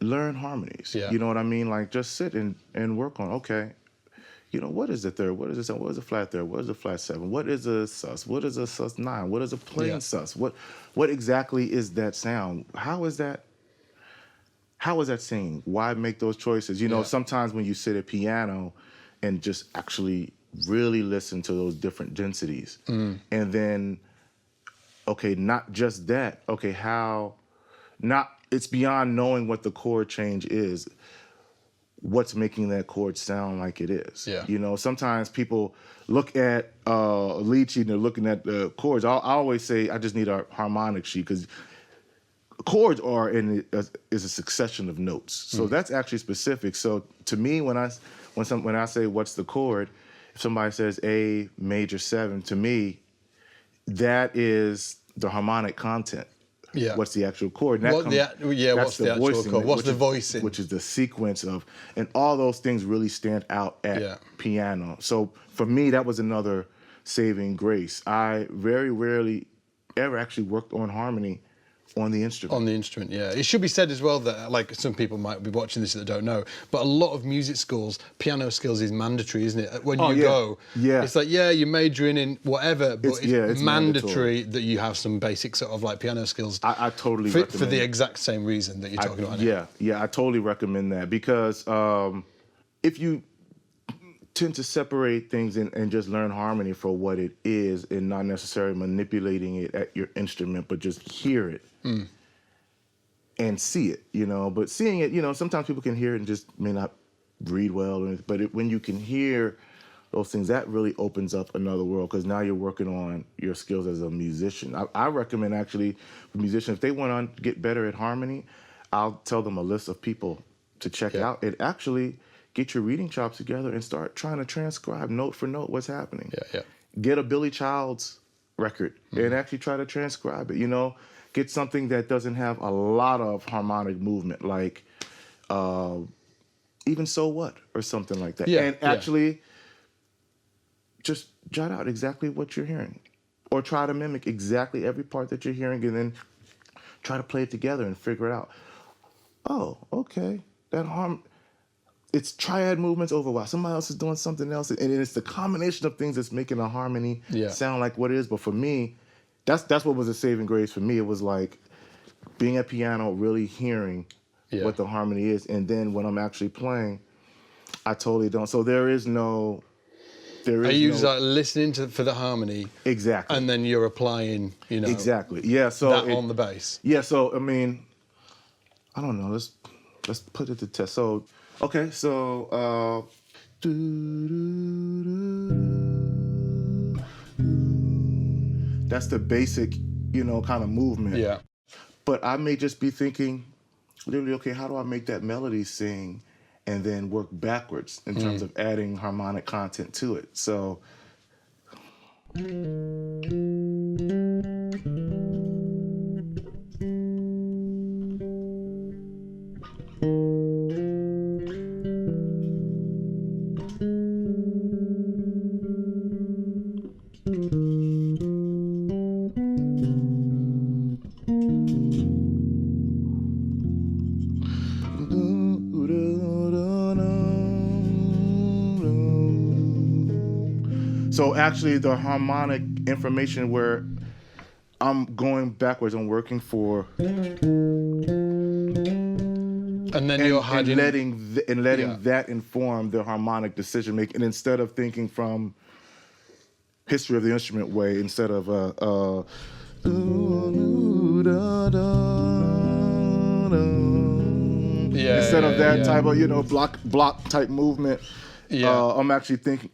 learn harmonies. Yeah. You know what I mean? Like, just sit and work on, okay, you know, what is the third? What is the seven? What is a flat third? What is a flat seven? What is a sus? What is a sus nine? What is a plain sus? What exactly is that sound? How is that singing? Why make those choices? You know, sometimes when you sit at piano and just actually really listen to those different densities, and then, okay, not just that, okay, it's beyond knowing what the chord change is. What's making that chord sound like it is? Yeah. You know, sometimes people look at a lead sheet and they're looking at the chords. I always say I just need a harmonic sheet, because chords are is a succession of notes. So that's actually specific. So to me, when I say what's the chord, if somebody says A major 7, to me, that is the harmonic content. Yeah. What's the actual chord? What's the actual chord? What's the voicing? Which is the sequence of, and all those things really stand out at piano. So for me, that was another saving grace. I very rarely ever actually worked on harmony on the instrument. On the instrument, yeah. It should be said as well that, like, some people might be watching this that don't know, but a lot of music schools, piano skills is mandatory, isn't it? When you go, it's like, you're majoring in whatever, but it's mandatory that you have some basic sort of like piano skills. I totally recommend for the exact same reason that you're talking about now. Yeah, I totally recommend that, because if you tend to separate things and just learn harmony for what it is, and not necessarily manipulating it at your instrument, but just hear it and see it, you know. But seeing it, you know, sometimes people can hear it and just may not read well, but when you can hear those things, that really opens up another world, because now you're working on your skills as a musician. I recommend, actually, for musicians, if they want to get better at harmony, I'll tell them a list of people to check out, and actually get your reading chops together and start trying to transcribe note for note what's happening. Get a Billy Child's record and actually try to transcribe it, you know. Get something that doesn't have a lot of harmonic movement, like even So What, or something like that. And actually just jot out exactly what you're hearing, or try to mimic exactly every part that you're hearing, and then try to play it together and figure it out. Oh, okay, it's triad movements over while somebody else is doing something else, and it's the combination of things that's making a harmony sound like what it is. But for me, that's what was a saving grace for me. It was like being at piano, really hearing what the harmony is, and then when I'm actually playing, I totally don't. So there is no. Are you like listening for the harmony? Exactly. And then you're applying, you know. Exactly. Yeah. So that on the bass. Yeah. So I mean, I don't know. Let's put it to test. So. Okay, so that's the basic, you know, kind of movement. Yeah. But I may just be thinking, literally, okay, how do I make that melody sing, and then work backwards in terms of adding harmonic content to it. So So actually the harmonic information where I'm going backwards, I'm working for, and then you're hiding, letting that inform the harmonic decision making. And instead of thinking from history of the instrument way, instead of instead of that type of block type movement, I'm actually thinking,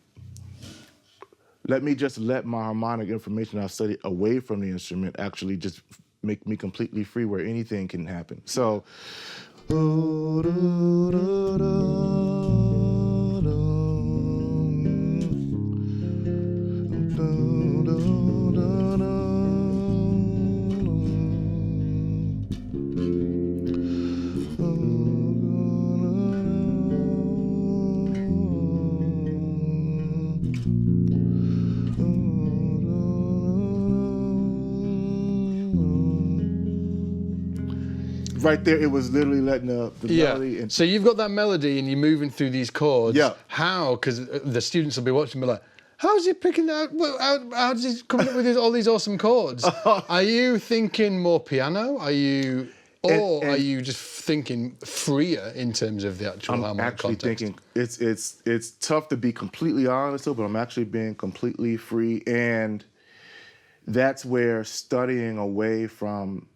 let me just let my harmonic information I study away from the instrument actually just make me completely free where anything can happen. So right there, it was literally letting the melody. And so you've got that melody and you're moving through these chords. Yeah. How? Because the students will be watching and be like, how's he picking that? How does he come up with all these awesome chords? Are you thinking more piano? Are you just thinking freer in terms of the actual harmonic actually context? thinking it's tough to be completely honest, but I'm actually being completely free, and that's where studying away from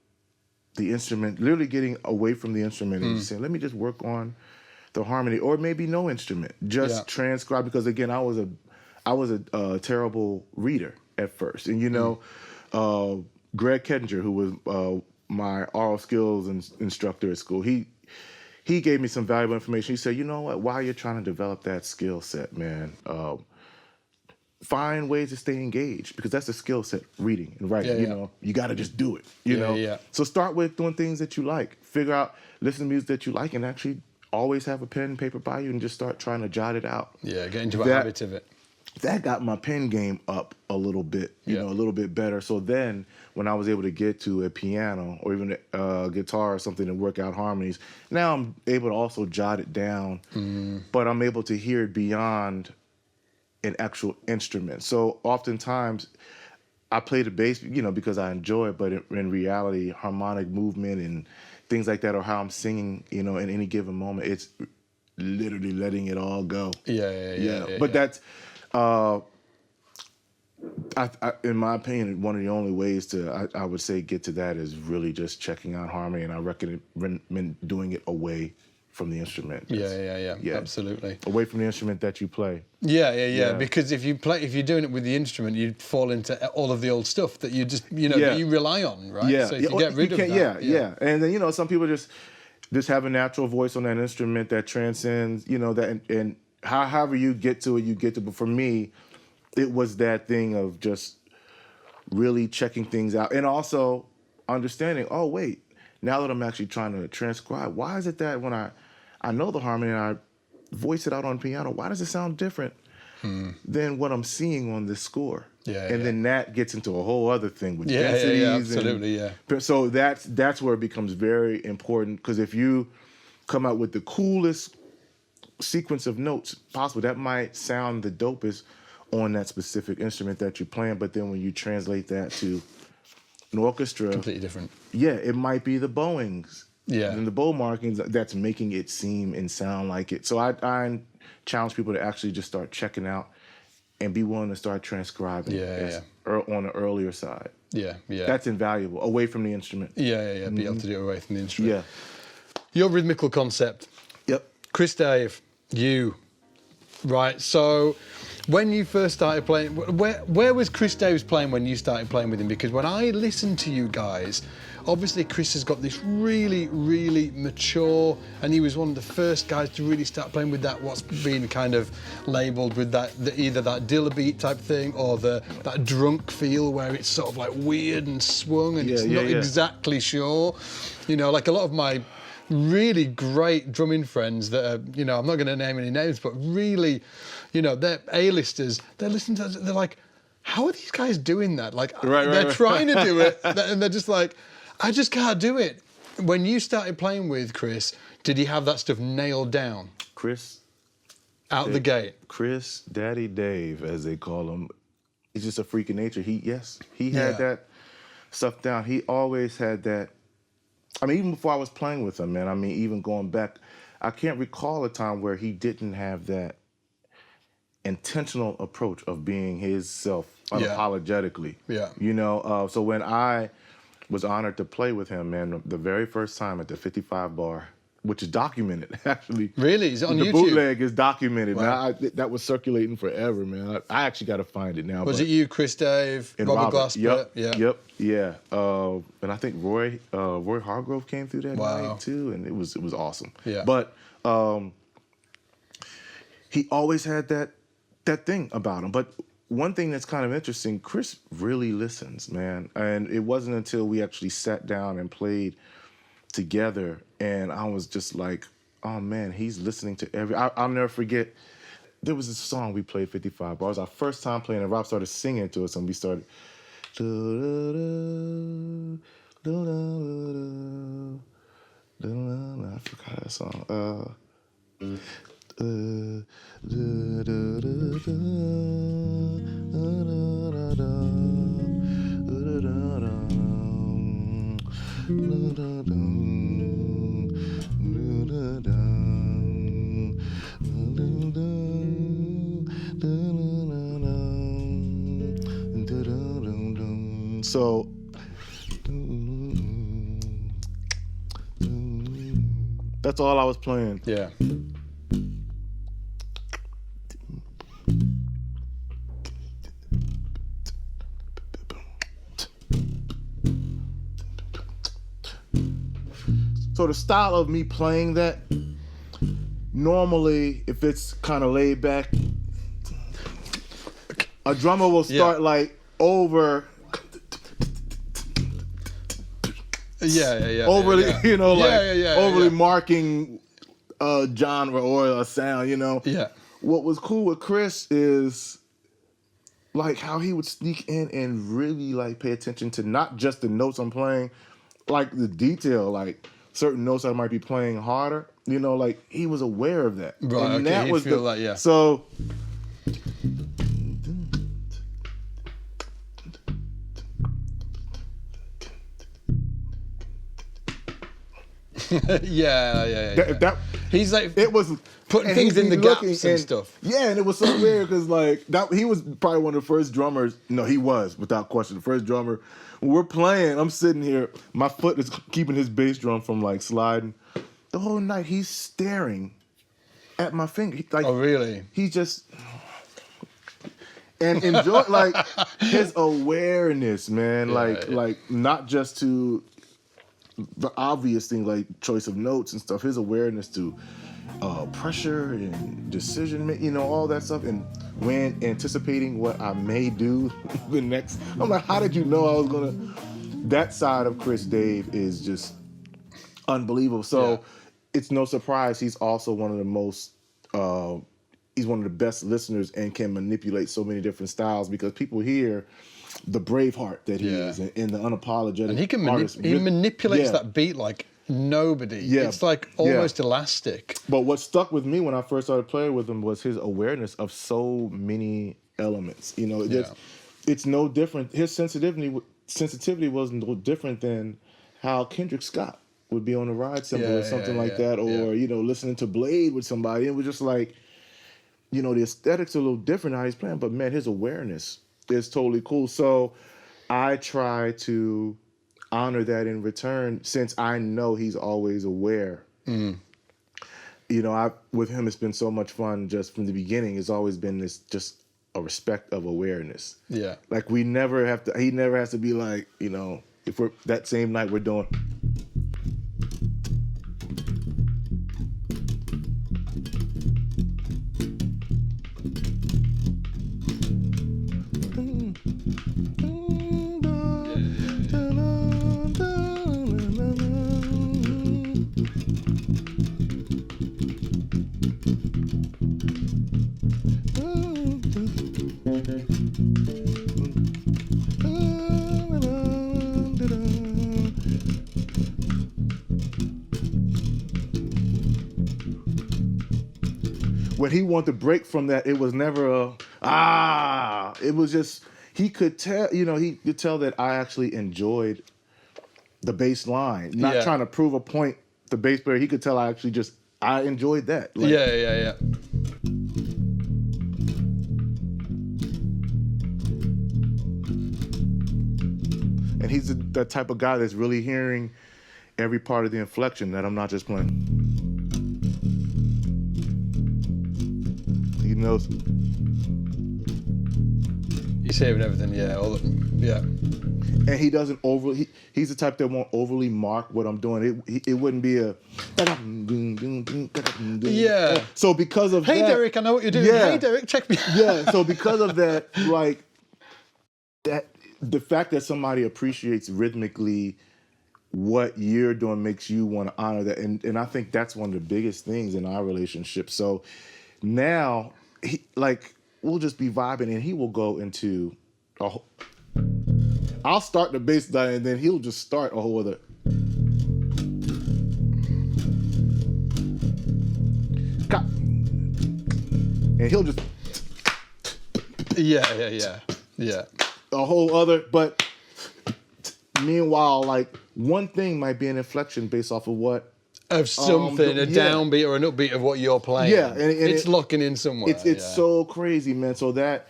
the instrument, literally getting away from the instrument and saying, let me just work on the harmony, or maybe no instrument, just transcribe. Because again, I was a terrible reader at first, and Greg Kettinger, who was my oral skills instructor at school, he gave me some valuable information. He said, you know what, while you're trying to develop that skill set, man, find ways to stay engaged, because that's a skill set, reading and writing. You got to just do it, you know? So start with doing things that you like. Figure out, listen to music that you like, and actually always have a pen and paper by you and just start trying to jot it out. Yeah, get into a habit of it. That got my pen game up a little bit, a little bit better. So then when I was able to get to a piano or even a guitar or something to work out harmonies, now I'm able to also jot it down, but I'm able to hear it beyond an actual instrument. So oftentimes I play the bass, because I enjoy it, but in reality, harmonic movement and things like that, or how I'm singing, in any given moment, it's literally letting it all go. But that's, in my opinion, one of the only ways to, I would say, get to that is really just checking out harmony, and I recommend doing it away from the instrument. Yeah, absolutely. Away from the instrument that you play. Yeah. Because if you're doing it with the instrument, you fall into all of the old stuff that you just, that you rely on, right? Yeah. So if you get rid of that. And then, some people just have a natural voice on that instrument that transcends, that, and however you get to it, But for me, it was that thing of just really checking things out, and also understanding, oh, wait, now that I'm actually trying to transcribe, why is it that when I know the harmony and I voice it out on piano, why does it sound different than what I'm seeing on this score? Then that gets into a whole other thing with densities. Absolutely. So that's where it becomes very important, because if you come out with the coolest sequence of notes possible, that might sound the dopest on that specific instrument that you're playing, but then when you translate that to an orchestra, completely different. It might be the bowings. And the bow markings that's making it seem and sound like it. So I challenge people to actually just start checking out and be willing to start transcribing on the earlier side. That's invaluable, away from the instrument. Be able to do it away from the instrument. Your rhythmical concept. Yep. Chris Dave, you. Right, so When you first started playing, where was Chris Davis playing when you started playing with him? Because when I listened to you guys, obviously Chris has got this really, really mature, and he was one of the first guys to really start playing with that, what's been kind of labelled with that, either that dilla beat type thing or that drunk feel where it's sort of like weird and swung and it's not exactly sure. You know, like a lot of my really great drumming friends that are, you know, I'm not going to name any names, but really, you know, they're A-listers. They're listening to, they're like, how are these guys doing that? Like, they're trying to do it, and they're just like, I just can't do it. When you started playing with Chris, did he have that stuff nailed down? Chris, out the gate. Chris, Daddy Dave, as they call him, he's just a freak of nature. He had that stuff down. He always had that. I mean, even before I was playing with him, man, I mean, even going back, I can't recall a time where he didn't have that intentional approach of being his self unapologetically. Yeah. You know, so when I was honored to play with him, man, the very first time at the 55 bar, which is documented, actually. Really? Is it on YouTube? The bootleg is documented. Wow. Man, that was circulating forever, man. I actually got to find it now. Was it you, Chris Dave, and Robert Glasper? Yeah. And I think Roy Hargrove came through that night too, and it was awesome. Yeah. But he always had that thing about him. But one thing that's kind of interesting, Chris really listens, man. And it wasn't until we actually sat down and played together, and I was just like, oh man, he's listening to every. I'll never forget. There was this song we played 55 bars. Our first time playing, and Rob started singing to us, and we started. I forgot that song. So that's all I was playing. Yeah. So the style of me playing that, normally, if it's kind of laid back, a drummer will start like over. Overly, you know, overly marking a genre or a sound, you know. Yeah. What was cool with Chris is like how he would sneak in and really like pay attention to not just the notes I'm playing, like the detail, like certain notes I might be playing harder, you know, like he was aware of that. Right, and okay, that was feel that, yeah. So yeah. He's like it was putting things in the gaps and stuff. Yeah, and it was so weird because like that he was probably one of the first drummers. No, he was without question the first drummer. When we're playing, I'm sitting here, my foot is keeping his bass drum from like sliding. The whole night he's staring at my finger. Like, oh really? He just and enjoy like his awareness, man. Like not just to the obvious thing like choice of notes and stuff, his awareness to pressure and decision making, you know, all that stuff. And when anticipating what I may do the next, I'm like, how did you know I was gonna? That side of Chris Dave is just unbelievable. So it's no surprise he's also one of the most he's one of the best listeners and can manipulate so many different styles because people hear the brave heart that he is and the unapologetic and he can artist. He manipulates that beat like nobody. It's like almost elastic. But what stuck with me when I first started playing with him was his awareness of so many elements. You know, it's no different. His sensitivity was no different than how Kendrick Scott would be on a ride cymbal or something like that, or you know, listening to Blade with somebody. It was just like, you know, the aesthetics are a little different how he's playing, but man, his awareness is totally cool. So I try to honor that in return, since I know he's always aware. You know, with him, it's been so much fun just from the beginning. It's always been this just a respect of awareness. Yeah. Like he never has to be like, you know, if we're that same night we're doing. When he wanted to break from that, it was never it was just, he could tell that I actually enjoyed the bass line, not trying to prove a point. The bass player, he could tell I enjoyed that. Like, yeah. And he's the type of guy that's really hearing every part of the inflection, that I'm not just playing. He knows. You're saving everything, yeah. And he doesn't he's the type that won't overly mark what I'm doing. It wouldn't be a. Yeah. So because of Hey, that, Derrick, I know what you're doing. Yeah. Hey, Derrick, check me. Yeah. So because of that, like that, the fact that somebody appreciates rhythmically what you're doing makes you want to honor that, and I think that's one of the biggest things in our relationship. So now, we'll just be vibing, and he will go into I'll start the bass line, and then he'll just start a whole other. And he'll just. Yeah. A whole other, but meanwhile, like one thing might be an inflection based off of what. Of something, a downbeat or an upbeat of what you're playing. Yeah, and it's locking in somewhere. It's so crazy, man. So that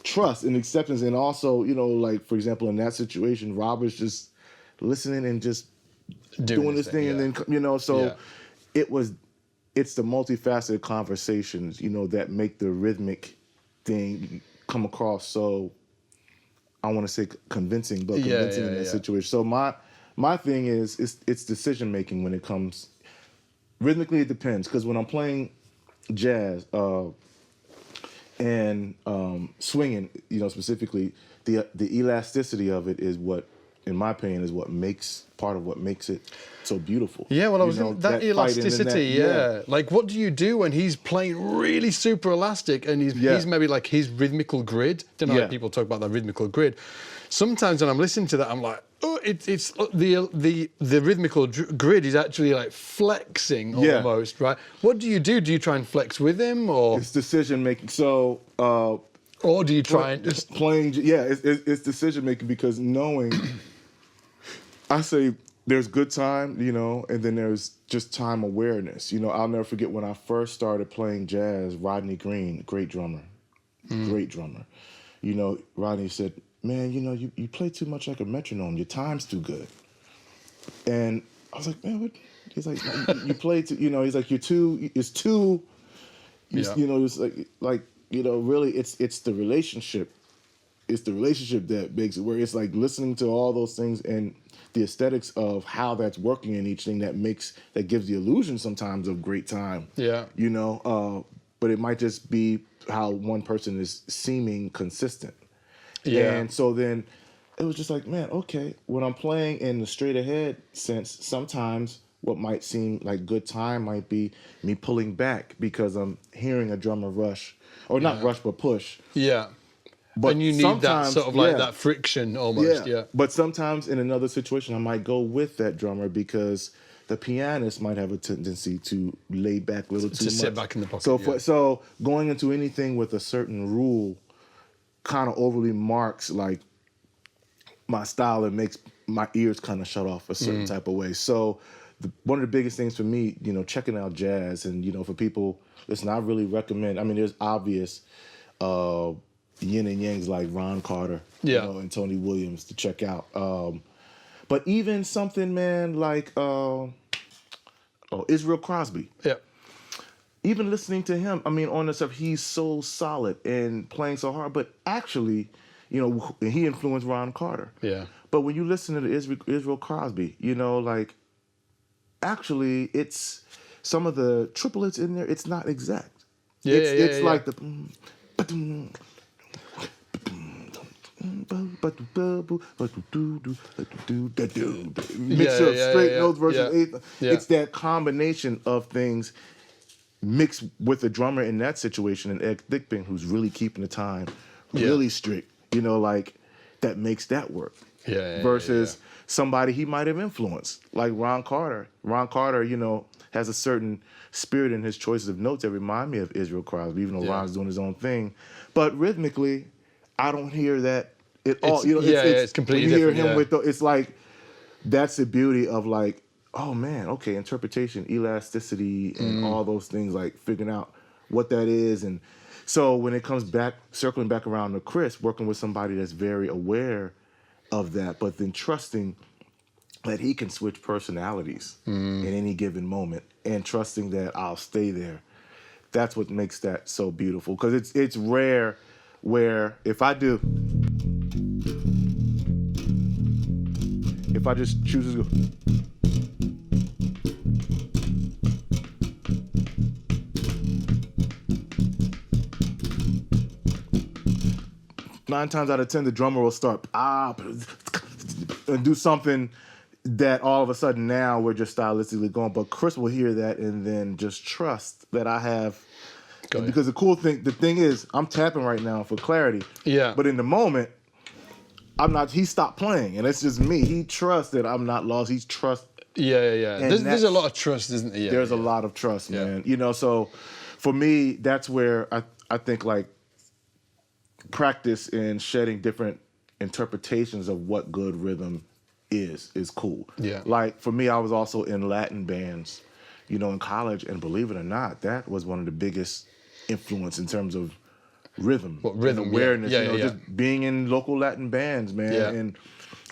trust and acceptance, and also, you know, like for example, in that situation, Robert's just listening and just doing this thing, and then, you know, so it's the multifaceted conversations, you know, that make the rhythmic thing come across so, I want to say convincing, but convincing in that situation. So my thing is it's decision making when it comes. Rhythmically, it depends, because when I'm playing jazz and swinging, you know, specifically, the elasticity of it is what, in my opinion, is what makes it so beautiful. Yeah, well, I was that elasticity. That, like, what do you do when he's playing really super elastic and he's maybe like his rhythmical grid? Don't know how people talk about that rhythmical grid. Sometimes when I'm listening to that, I'm like, oh, it's the rhythmical grid is actually like flexing almost, right? What do you do? Do you try and flex with him, or it's decision making? So, or do you try and just playing? Yeah, it's decision making, because knowing, I say there's good time, you know, and then there's just time awareness. You know, I'll never forget when I first started playing jazz. Rodney Green, great drummer. You know, Rodney said, man, you know, you play too much like a metronome. Your time's too good. And I was like, man, what? He's like, you play too, you know, he's like, you know, it's like, you know, really it's the relationship. It's the relationship that makes it work. It's like listening to all those things and the aesthetics of how that's working in each thing that gives the illusion sometimes of great time. Yeah. You know, but it might just be how one person is seeming consistent. Yeah. And so then it was just like, man, okay, when I'm playing in the straight ahead sense, sometimes what might seem like good time might be me pulling back because I'm hearing a drummer rush, or not rush, but push. Yeah. But and you need that sort of like that friction almost. Yeah. But sometimes in another situation, I might go with that drummer because the pianist might have a tendency to lay back a little too much. To sit back in the pocket. So going into anything with a certain rule kind of overly marks like my style and makes my ears kind of shut off a certain type of way. So one of the biggest things for me, you know, checking out jazz, and, you know, for people, listen, I really recommend, I mean, there's obvious yin and yangs like Ron Carter, you know, and Tony Williams to check out. But even something, man, like Israel Crosby. Yeah. even listening to him, I mean, on the stuff, he's so solid and playing so hard, but actually, you know, he influenced Ron Carter. Yeah. But when you listen to the Israel Crosby, you know, like, actually, it's some of the triplets in there, it's not exact. It's like the mixture of straight notes versus eighth. It's that combination of things mixed with the drummer in that situation, and Ed Thigpen, who's really keeping the time, really strict, you know, like, that makes that work. Versus somebody he might have influenced, like Ron Carter. Ron Carter, you know, has a certain spirit in his choices of notes that remind me of Israel Crosby, even though Ron's doing his own thing. But rhythmically, I don't hear that at all. You know, it's completely different. You hear him with it's like, that's the beauty of, like, oh man, okay, interpretation, elasticity, and all those things, like figuring out what that is. And so when it comes back, circling back around to Chris, working with somebody that's very aware of that, but then trusting that he can switch personalities in any given moment, and trusting that I'll stay there. That's what makes that so beautiful, because it's rare where if I just choose to go, 9 times out of 10, the drummer will start and do something that all of a sudden now we're just stylistically going. But Chris will hear that and then just trust that I have. Because the thing is, I'm tapping right now for clarity. Yeah. But in the moment, I'm not. He stopped playing, and it's just me. He trusts that I'm not lost. He's trust. Yeah. There's a lot of trust, isn't there? There's a lot of trust, man. You know, so for me, that's where I think, like, practice in shedding different interpretations of what good rhythm is cool. Yeah. Like, for me, I was also in Latin bands, you know, in college, and believe it or not, that was one of the biggest influence in terms of rhythm. Rhythm, and awareness, just being in local Latin bands, man. Yeah. And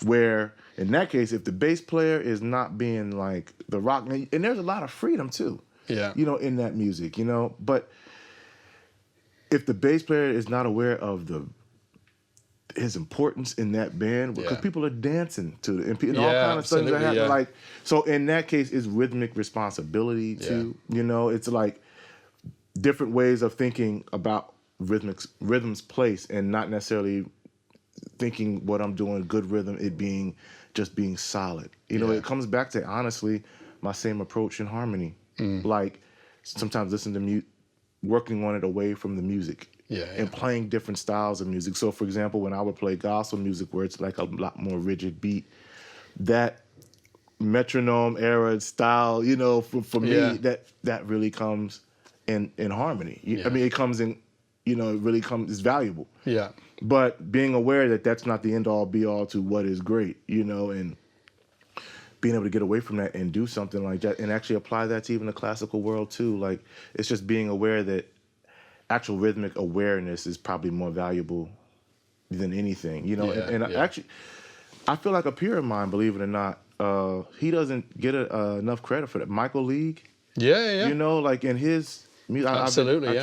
where, in that case, if the bass player is not being like the rock, and there's a lot of freedom too, you know, in that music, you know, but if the bass player is not aware of his importance in that band, because people are dancing to it, and all kind of stuff that happen. Like, so in that case, it's rhythmic responsibility too. You know, it's like different ways of thinking about rhythm's place, and not necessarily thinking what I'm doing good rhythm, it being just being solid. You know, it comes back to, honestly, my same approach in harmony. Like, sometimes listen to working on it away from the music. And playing different styles of music. So, for example, when I would play gospel music, where it's like a lot more rigid beat, that metronome era style, you know, for me, that really comes in harmony. I mean, it comes in, you know, it really is valuable. Yeah. But being aware that that's not the end all be all to what is great, you know, and being able to get away from that and do something like that, and actually apply that to even the classical world too. Like, it's just being aware that actual rhythmic awareness is probably more valuable than anything, you know. Actually, I feel like a peer of mine, believe it or not, he doesn't get enough credit for that. Michael League. You know, like, in his music, I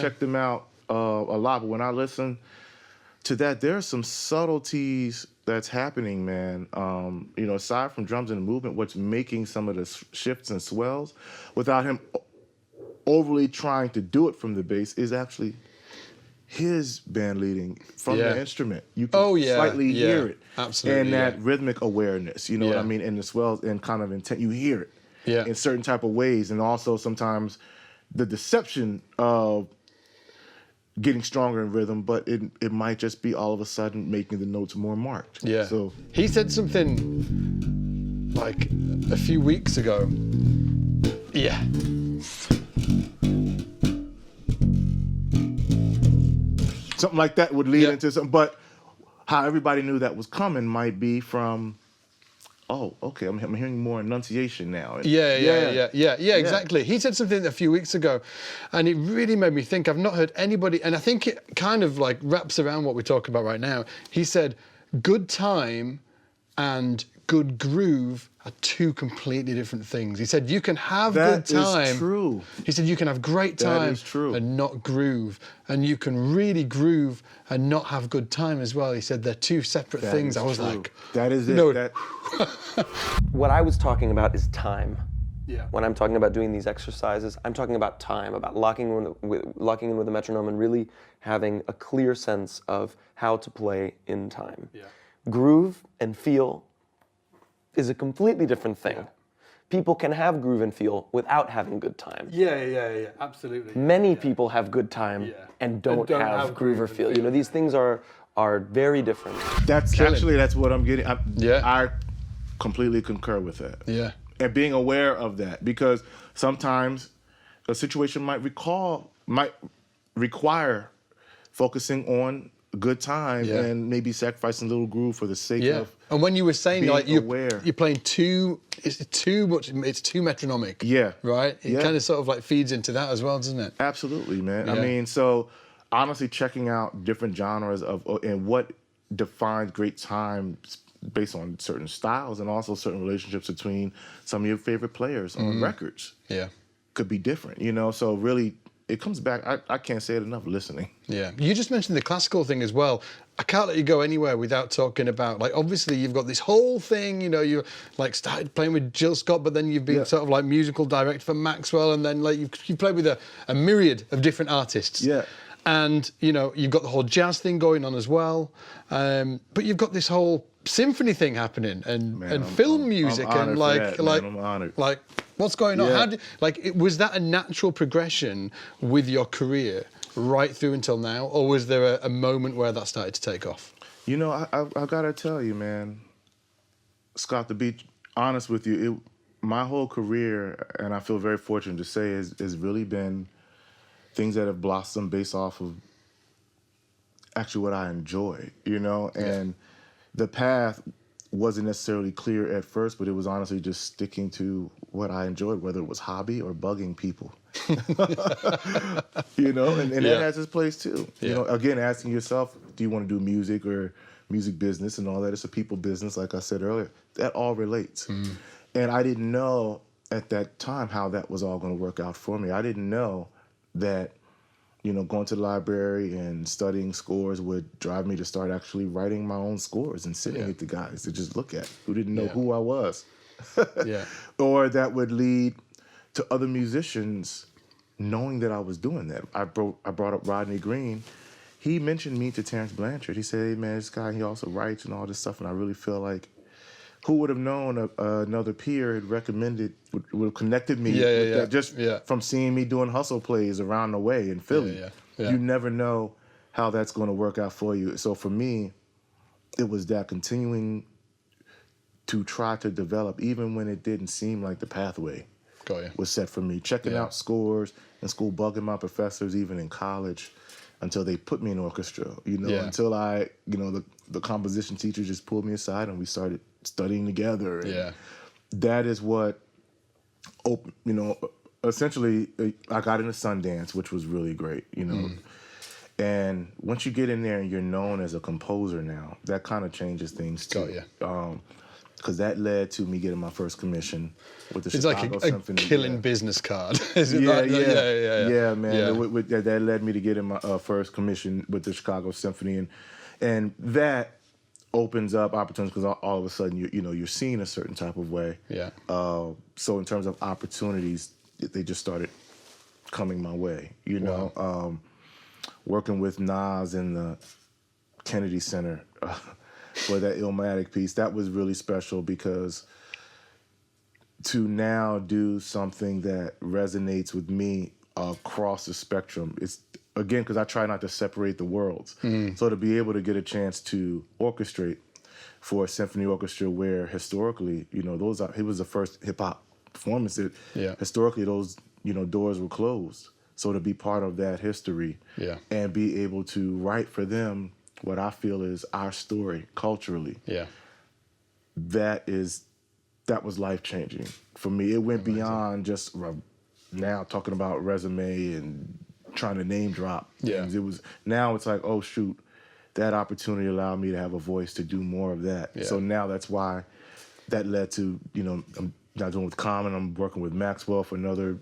checked him out a lot, but when I listen to that, there's some subtleties that's happening, man. You know, aside from drums and movement, what's making some of the shifts and swells without him overly trying to do it from the bass is actually his band leading from the instrument. You can slightly hear it. Absolutely. And that rhythmic awareness, you know what I mean? And the swells and kind of intent, you hear it in certain type of ways. And also sometimes the deception of getting stronger in rhythm, but it might just be all of a sudden making the notes more marked. Yeah. So he said something like a few weeks ago. Yeah. Something like that would lead into something, but how everybody knew that was coming might be from, oh, okay, I'm hearing more enunciation now. Exactly. He said something a few weeks ago, and it really made me think. I've not heard anybody, and I think it kind of like wraps around what we're talking about right now. He said, good time and good groove are two completely different things. He said you can have good time. That is true. He said you can have great time That is true. and not groove. And you can really groove and not have good time as well. He said they're two separate things. I was true. like... That is it. No. What I was talking about is time. Yeah. When I'm talking about doing these exercises, I'm talking about time, about locking in with a metronome and really having a clear sense of how to play in time. Yeah. Groove and feel is a completely different thing. Yeah. People can have groove and feel without having good time. Yeah, absolutely. Many people have good time and don't have groove or feel. You know, these things are very different. That's what I'm getting. I completely concur with that. Yeah. And being aware of that, because sometimes a situation might require focusing on good time and maybe sacrificing a little groove for the sake of. And when you were saying being like aware. you're playing it's too metronomic. Yeah. Right? It kind of sort of like feeds into that as well, doesn't it? Absolutely, man. Yeah. I mean, so honestly checking out different genres and what defines great time based on certain styles and also certain relationships between some of your favorite players on records. Yeah. Could be different, you know? So really, it comes back, I can't say it enough, listening. Yeah. You just mentioned the classical thing as well. I can't let you go anywhere without talking about, like, obviously you've got this whole thing, you know, you like started playing with Jill Scott, but then you've been sort of like musical director for Maxwell, and then like you played with a myriad of different artists. Yeah. And, you know, you've got the whole jazz thing going on as well. But you've got this whole symphony thing happening and film music I'm and I'm honored. like what's going on? Yeah. How was that a natural progression with your career right through until now, or was there a moment where that started to take off? You know, I gotta tell you, man, Scott, to be honest with you, my whole career, and I feel very fortunate to say, has really been things that have blossomed based off of actually what I enjoy, you know? And the path wasn't necessarily clear at first, but it was honestly just sticking to what I enjoyed, whether it was hobby or bugging people. You know, and that has its place too. You know, again, asking yourself, do you want to do music or music business and all that? It's a people business, like I said earlier. That all relates. And I didn't know at that time how that was all going to work out for me. I didn't know that, you know, going to the library and studying scores would drive me to start actually writing my own scores and sitting with the guys to just look at who didn't know who I was. Or that would lead to other musicians knowing that I was doing that. I brought up Rodney Green. He mentioned me to Terrence Blanchard. He said, hey, man, this guy, he also writes and all this stuff, and I really feel like who would have known another peer had recommended, would have connected me with that just from seeing me doing hustle plays around the way in Philly. You never know how that's going to work out for you. So for me, it was that continuing to try to develop, even when it didn't seem like the pathway was set for me. Checking out scores in school, bugging my professors, even in college, until they put me in orchestra, you know, until I, you know, the composition teacher just pulled me aside and we started studying together. And that is what, you know, essentially I got into Sundance, which was really great, you know. And once you get in there and you're known as a composer now, that kind of changes things too. Because that led to me getting my first commission with the Chicago Symphony. It's like a killing business card. Is it man. Yeah. That led me to getting my first commission with the Chicago Symphony, and that opens up opportunities because all of a sudden you're seen a certain type of way. So in terms of opportunities, they just started coming my way. You know, working with Nas in the Kennedy Center. For that Illmatic piece, that was really special because to now do something that resonates with me across the spectrum, it's again because I try not to separate the worlds. So to be able to get a chance to orchestrate for a symphony orchestra where historically, you know, it was the first hip hop performance that historically those, you know, doors were closed. So to be part of that history and be able to write for them what I feel is our story culturally. That was life-changing for me. It went beyond just now talking about resume and trying to name drop things. Now it's like, oh shoot, that opportunity allowed me to have a voice to do more of that. So now that's why that led to, I'm not doing with Common. I'm working with Maxwell for another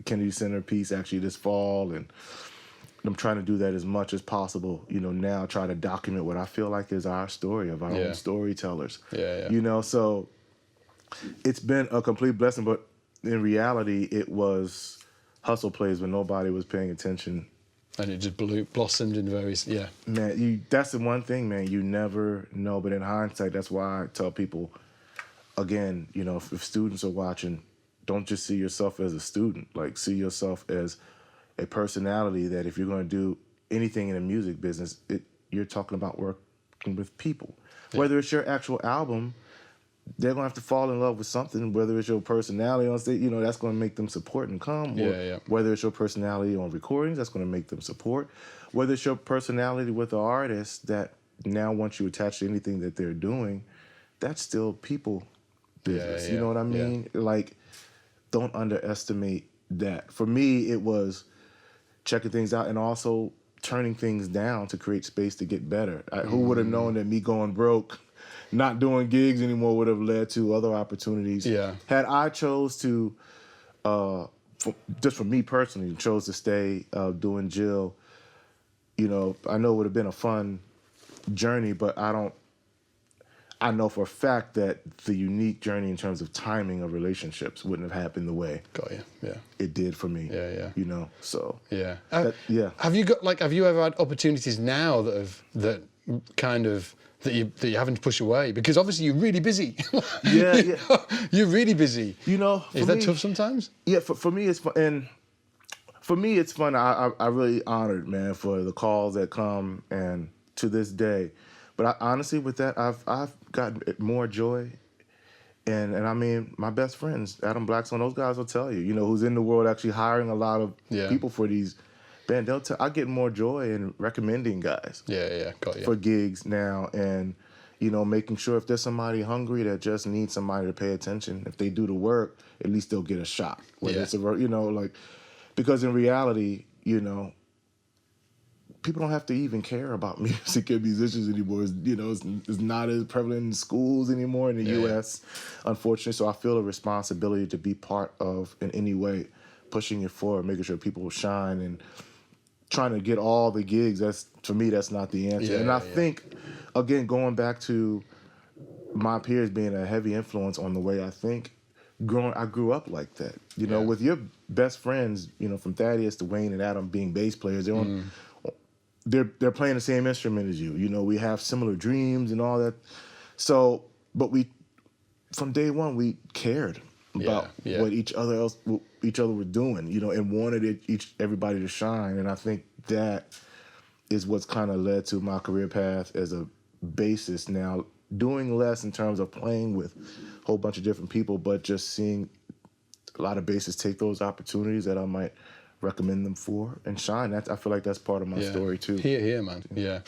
Kennedy Center piece actually this fall, and I'm trying to do that as much as possible. Now try to document what I feel like is our story of our own storytellers. So it's been a complete blessing, but in reality, it was hustle plays when nobody was paying attention. And it just blossomed in various, Man, that's the one thing, man, you never know. But in hindsight, that's why I tell people, again, if students are watching, don't just see yourself as a student. Like, see yourself as a personality that if you're going to do anything in the music business, you're talking about working with people. Yeah. Whether it's your actual album, they're going to have to fall in love with something, whether it's your personality on stage, that's going to make them support and come. Or whether it's your personality on recordings, that's going to make them support. Whether it's your personality with the artist that now once you attach to anything that they're doing, that's still people business. You know what I mean? Like, don't underestimate that. For me, it was checking things out and also turning things down to create space to get better. Who would have known that me going broke, not doing gigs anymore, would have led to other opportunities. Yeah. Had I chose to, just for me personally, chose to stay doing Jill, I know it would have been a fun journey, but I know for a fact that the unique journey in terms of timing of relationships wouldn't have happened the way it did for me. So. Yeah. Have you ever had opportunities now that you haven't pushed away? Because obviously you're really busy. You're really busy. Is that tough sometimes? Yeah, for me it's fun. And for me it's fun. I really honored, man, for the calls that come, and to this day. But honestly, with that, I've gotten more joy, and I mean, my best friends, Adam Blackstone, those guys will tell you, who's in the world actually hiring a lot of people for these bands. I get more joy in recommending guys. For gigs now, and making sure if there's somebody hungry that just needs somebody to pay attention, if they do the work, at least they'll get a shot. Whether it's because in reality, people don't have to even care about music and musicians anymore. It's not as prevalent in schools anymore in the U.S., unfortunately. So I feel a responsibility to be part of, in any way, pushing it forward, making sure people shine, and trying to get all the gigs. For me, that's not the answer. And I think, again, going back to my peers being a heavy influence on the way I think, I grew up like that. With your best friends, from Thaddeus to Wayne and Adam being bass players, they're playing the same instrument as you. We have similar dreams and all that. So, but from day one, we cared about what each other were doing, and wanted everybody to shine. And I think that is what's kind of led to my career path as a bassist now, doing less in terms of playing with a whole bunch of different people, but just seeing a lot of bassists take those opportunities that I might recommend them for and shine. I feel like that's part of my story too. Here, man. Yeah.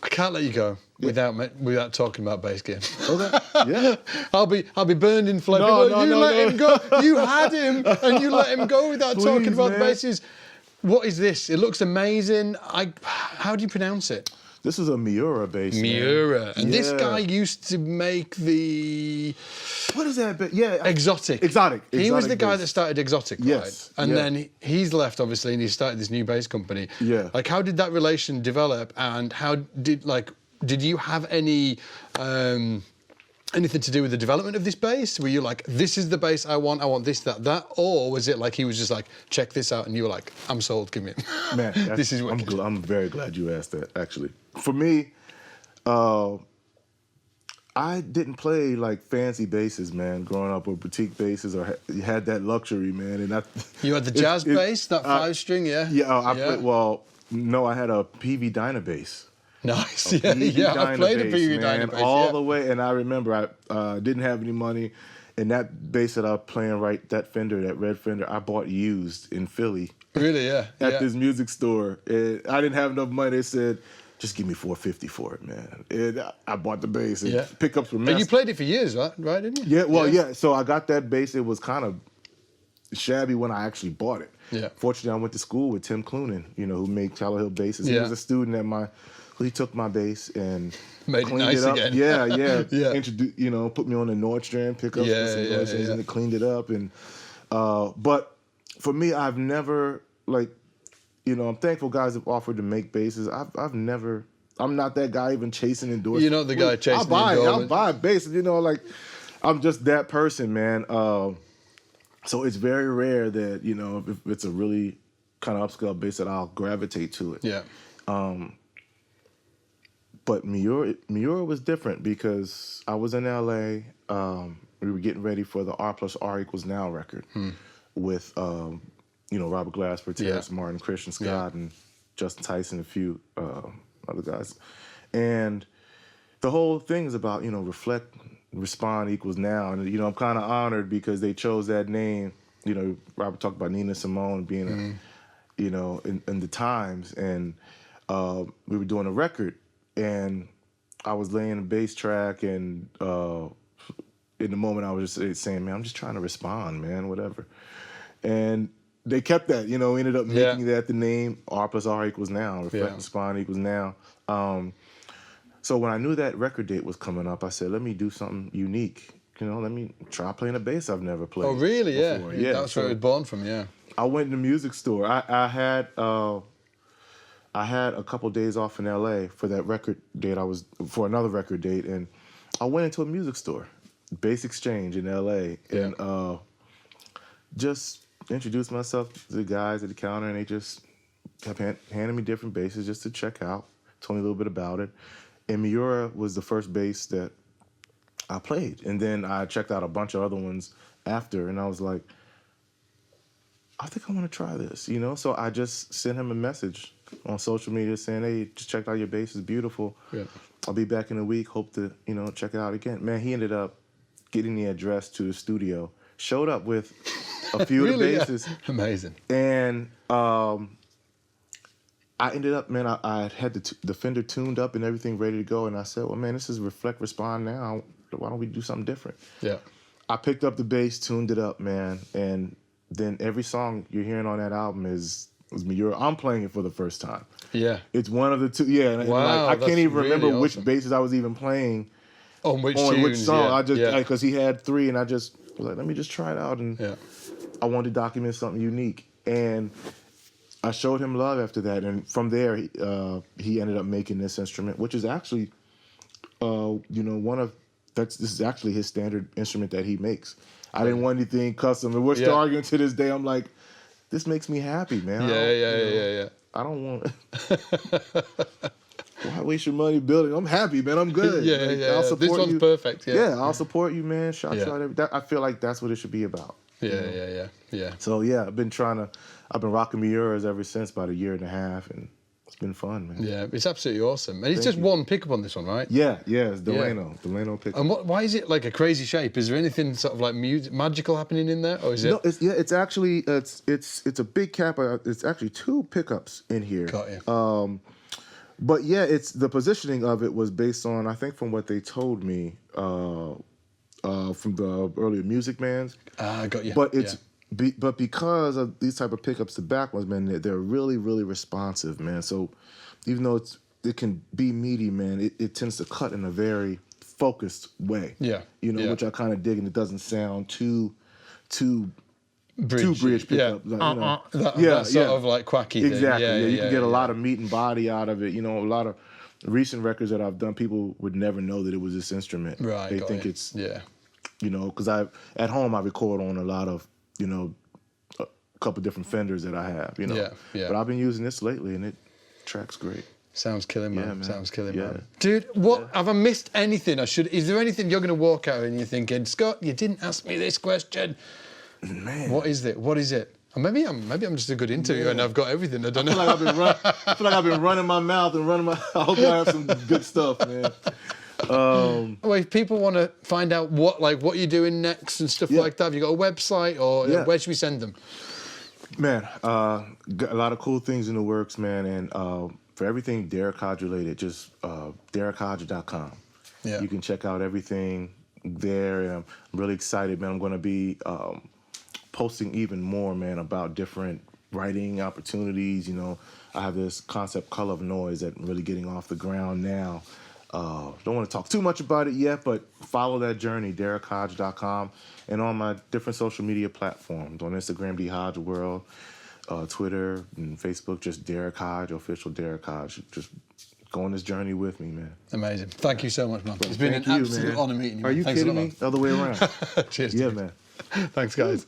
I can't let you go without talking about bass game. Okay. Yeah. I'll be burned in flame. Let him go. You had him and you let him go without talking about the basses. What is this? It looks amazing. How do you pronounce it? This is a Miura bass. Miura. Man. And this guy used to make the... What is that? Exotic. He was the guy that started Exotic, right? And then he's left, obviously, and he started this new bass company. Yeah. Like, how did that relation develop? And how did you have any... anything to do with the development of this bass? Were you like, this is the bass I want this, that? Or was it like he was just like, check this out, and you were like, I'm sold, give me it. Man, this is what I'm very glad you asked that, actually. For me, I didn't play like fancy basses, man, growing up, or boutique basses, or had that luxury, man. And you had the jazz bass, that 5-string, yeah? Played, no, I had a PV Dyna bass. Nice, I played a PV Dyna bass, all the way. And I remember I didn't have any money, and that bass that I was playing, that red Fender, I bought used in Philly. Really, yeah. At this music store. And I didn't have enough money. They said, just give me $450 for it, man. And I bought the bass. And pickups were messed. And you played it for years, right? Didn't you? Yeah, so I got that bass. It was kind of shabby when I actually bought it. Yeah. Fortunately, I went to school with Tim Cloonan, who made Tower Hill basses. He was a student at my he took my bass and made it cleaned nice it up. again. Yeah. Introduced, put me on the Nordstrand pickup with some noise and it cleaned it up. And but for me, I've never I'm thankful guys have offered to make basses. I've never. I'm not that guy even chasing endorsements. You're not the guy chasing I'll buy basses. I'm just that person, man. So it's very rare that if it's a really kind of upscale bass that I'll gravitate to it. Yeah. But Miura was different because I was in LA. We were getting ready for the R+R=Now record with Robert Glasper, Terrence Martin, Christian Scott, and Justin Tyson, a few other guys. And the whole thing is about reflect, respond = now. And I'm kind of honored because they chose that name. Robert talked about Nina Simone being in the times, and we were doing a record. And I was laying a bass track, and in the moment I was just saying, man, I'm just trying to respond, man, whatever. And they kept that, ended up making that the name R+R=Now, reflect, respond =now. So when I knew that record date was coming up, I said, let me do something unique. Let me try playing a bass I've never played. Oh, really? Before. Yeah. That's where it was born from, yeah. I went in the music store. I had a couple days off in LA for that record date. For another record date, and I went into a music store, Bass Exchange in LA, and just introduced myself to the guys at the counter, and they just kept handing me different basses just to check out, told me a little bit about it. And Miura was the first bass that I played, and then I checked out a bunch of other ones after, and I was like, I think I want to try this, So I just sent him a message on social media saying, hey, just checked out your bass, it's beautiful. Yeah. I'll be back in a week, hope to, check it out again. Man, he ended up getting the address to the studio, showed up with a few of the basses. Yeah. Amazing. And I ended up, man, I had the Fender tuned up and everything ready to go, and I said, well, man, this is reflect, respond now. Why don't we do something different? Yeah. I picked up the bass, tuned it up, man, and then every song you're hearing on that album was Miura. I'm playing it for the first time. Yeah. It's one of the two. Yeah. And wow, I can't even remember awesome. Which basses I was even playing. On which song. Yeah. I just, because he had 3, and I just was like, let me just try it out. And I wanted to document something unique. And I showed him love after that. And from there, he ended up making this instrument, which is actually, this is actually his standard instrument that he makes. I didn't want anything custom. And we're still arguing to this day. I'm like, this makes me happy, man. Yeah. I don't want why waste your money building? I'm happy, man. I'm good. I'll support this one's you. Perfect. Yeah. I'll support you, man. Shout you out. I feel like that's what it should be about. Yeah. So I've been rocking Miuras ever since, about a year and a half, and it's been fun, man. Yeah, it's absolutely awesome. And it's just one pickup on this one, right? Yeah, it's Delano pickup. And why is it like a crazy shape? Is there anything sort of like magical happening in there, or is it? No, it's actually it's a big cap. It's actually 2 pickups in here. Got you. But it's the positioning of it was based on, I think, from what they told me from the earlier Music Mans. Got you. But it's but because of these type of pickups, the back ones, man, they're really, really responsive, man. So even though it can be meaty, man, it tends to cut in a very focused way. Yeah. Which I kind of dig, and it doesn't sound too bridge pickup. That sort of like quacky thing. Exactly. You can get a lot of meat and body out of it. A lot of recent records that I've done, people would never know that it was this instrument. Right. They think it's because at home I record on a lot of a couple different Fenders that I have. But I've been using this lately, and it tracks great. Sounds killing, man. Man. Sounds killing, man. Dude, have I missed anything? Is there anything you're going to walk out and you're thinking, Scott, you didn't ask me this question? Man. What is it? Or maybe I'm just a good interviewer and I've got everything. I don't know. I feel like I've been running my mouth and I hope I have some good stuff, man. Well, if people want to find out what you're doing next and stuff like that, have you got a website or where should we send them? Man, got a lot of cool things in the works, man. And for everything Derrick Hodge related, just DerrickHodge.com. Yeah. You can check out everything there. And I'm really excited, man. I'm going to be posting even more, man, about different writing opportunities. You know, I have this concept Color of Noise that really getting off the ground now. Don't want to talk too much about it yet, but follow that journey, DerrickHodge.com, and on my different social media platforms. On Instagram, The Hodge World, Twitter and Facebook, just Derrick Hodge, official Derrick Hodge. Just go on this journey with me, man. Amazing. Thank you so much, man. It's been an absolute honor meeting you. Are you Thanks kidding me? Other way around. Cheers. Yeah, man. Thanks, guys.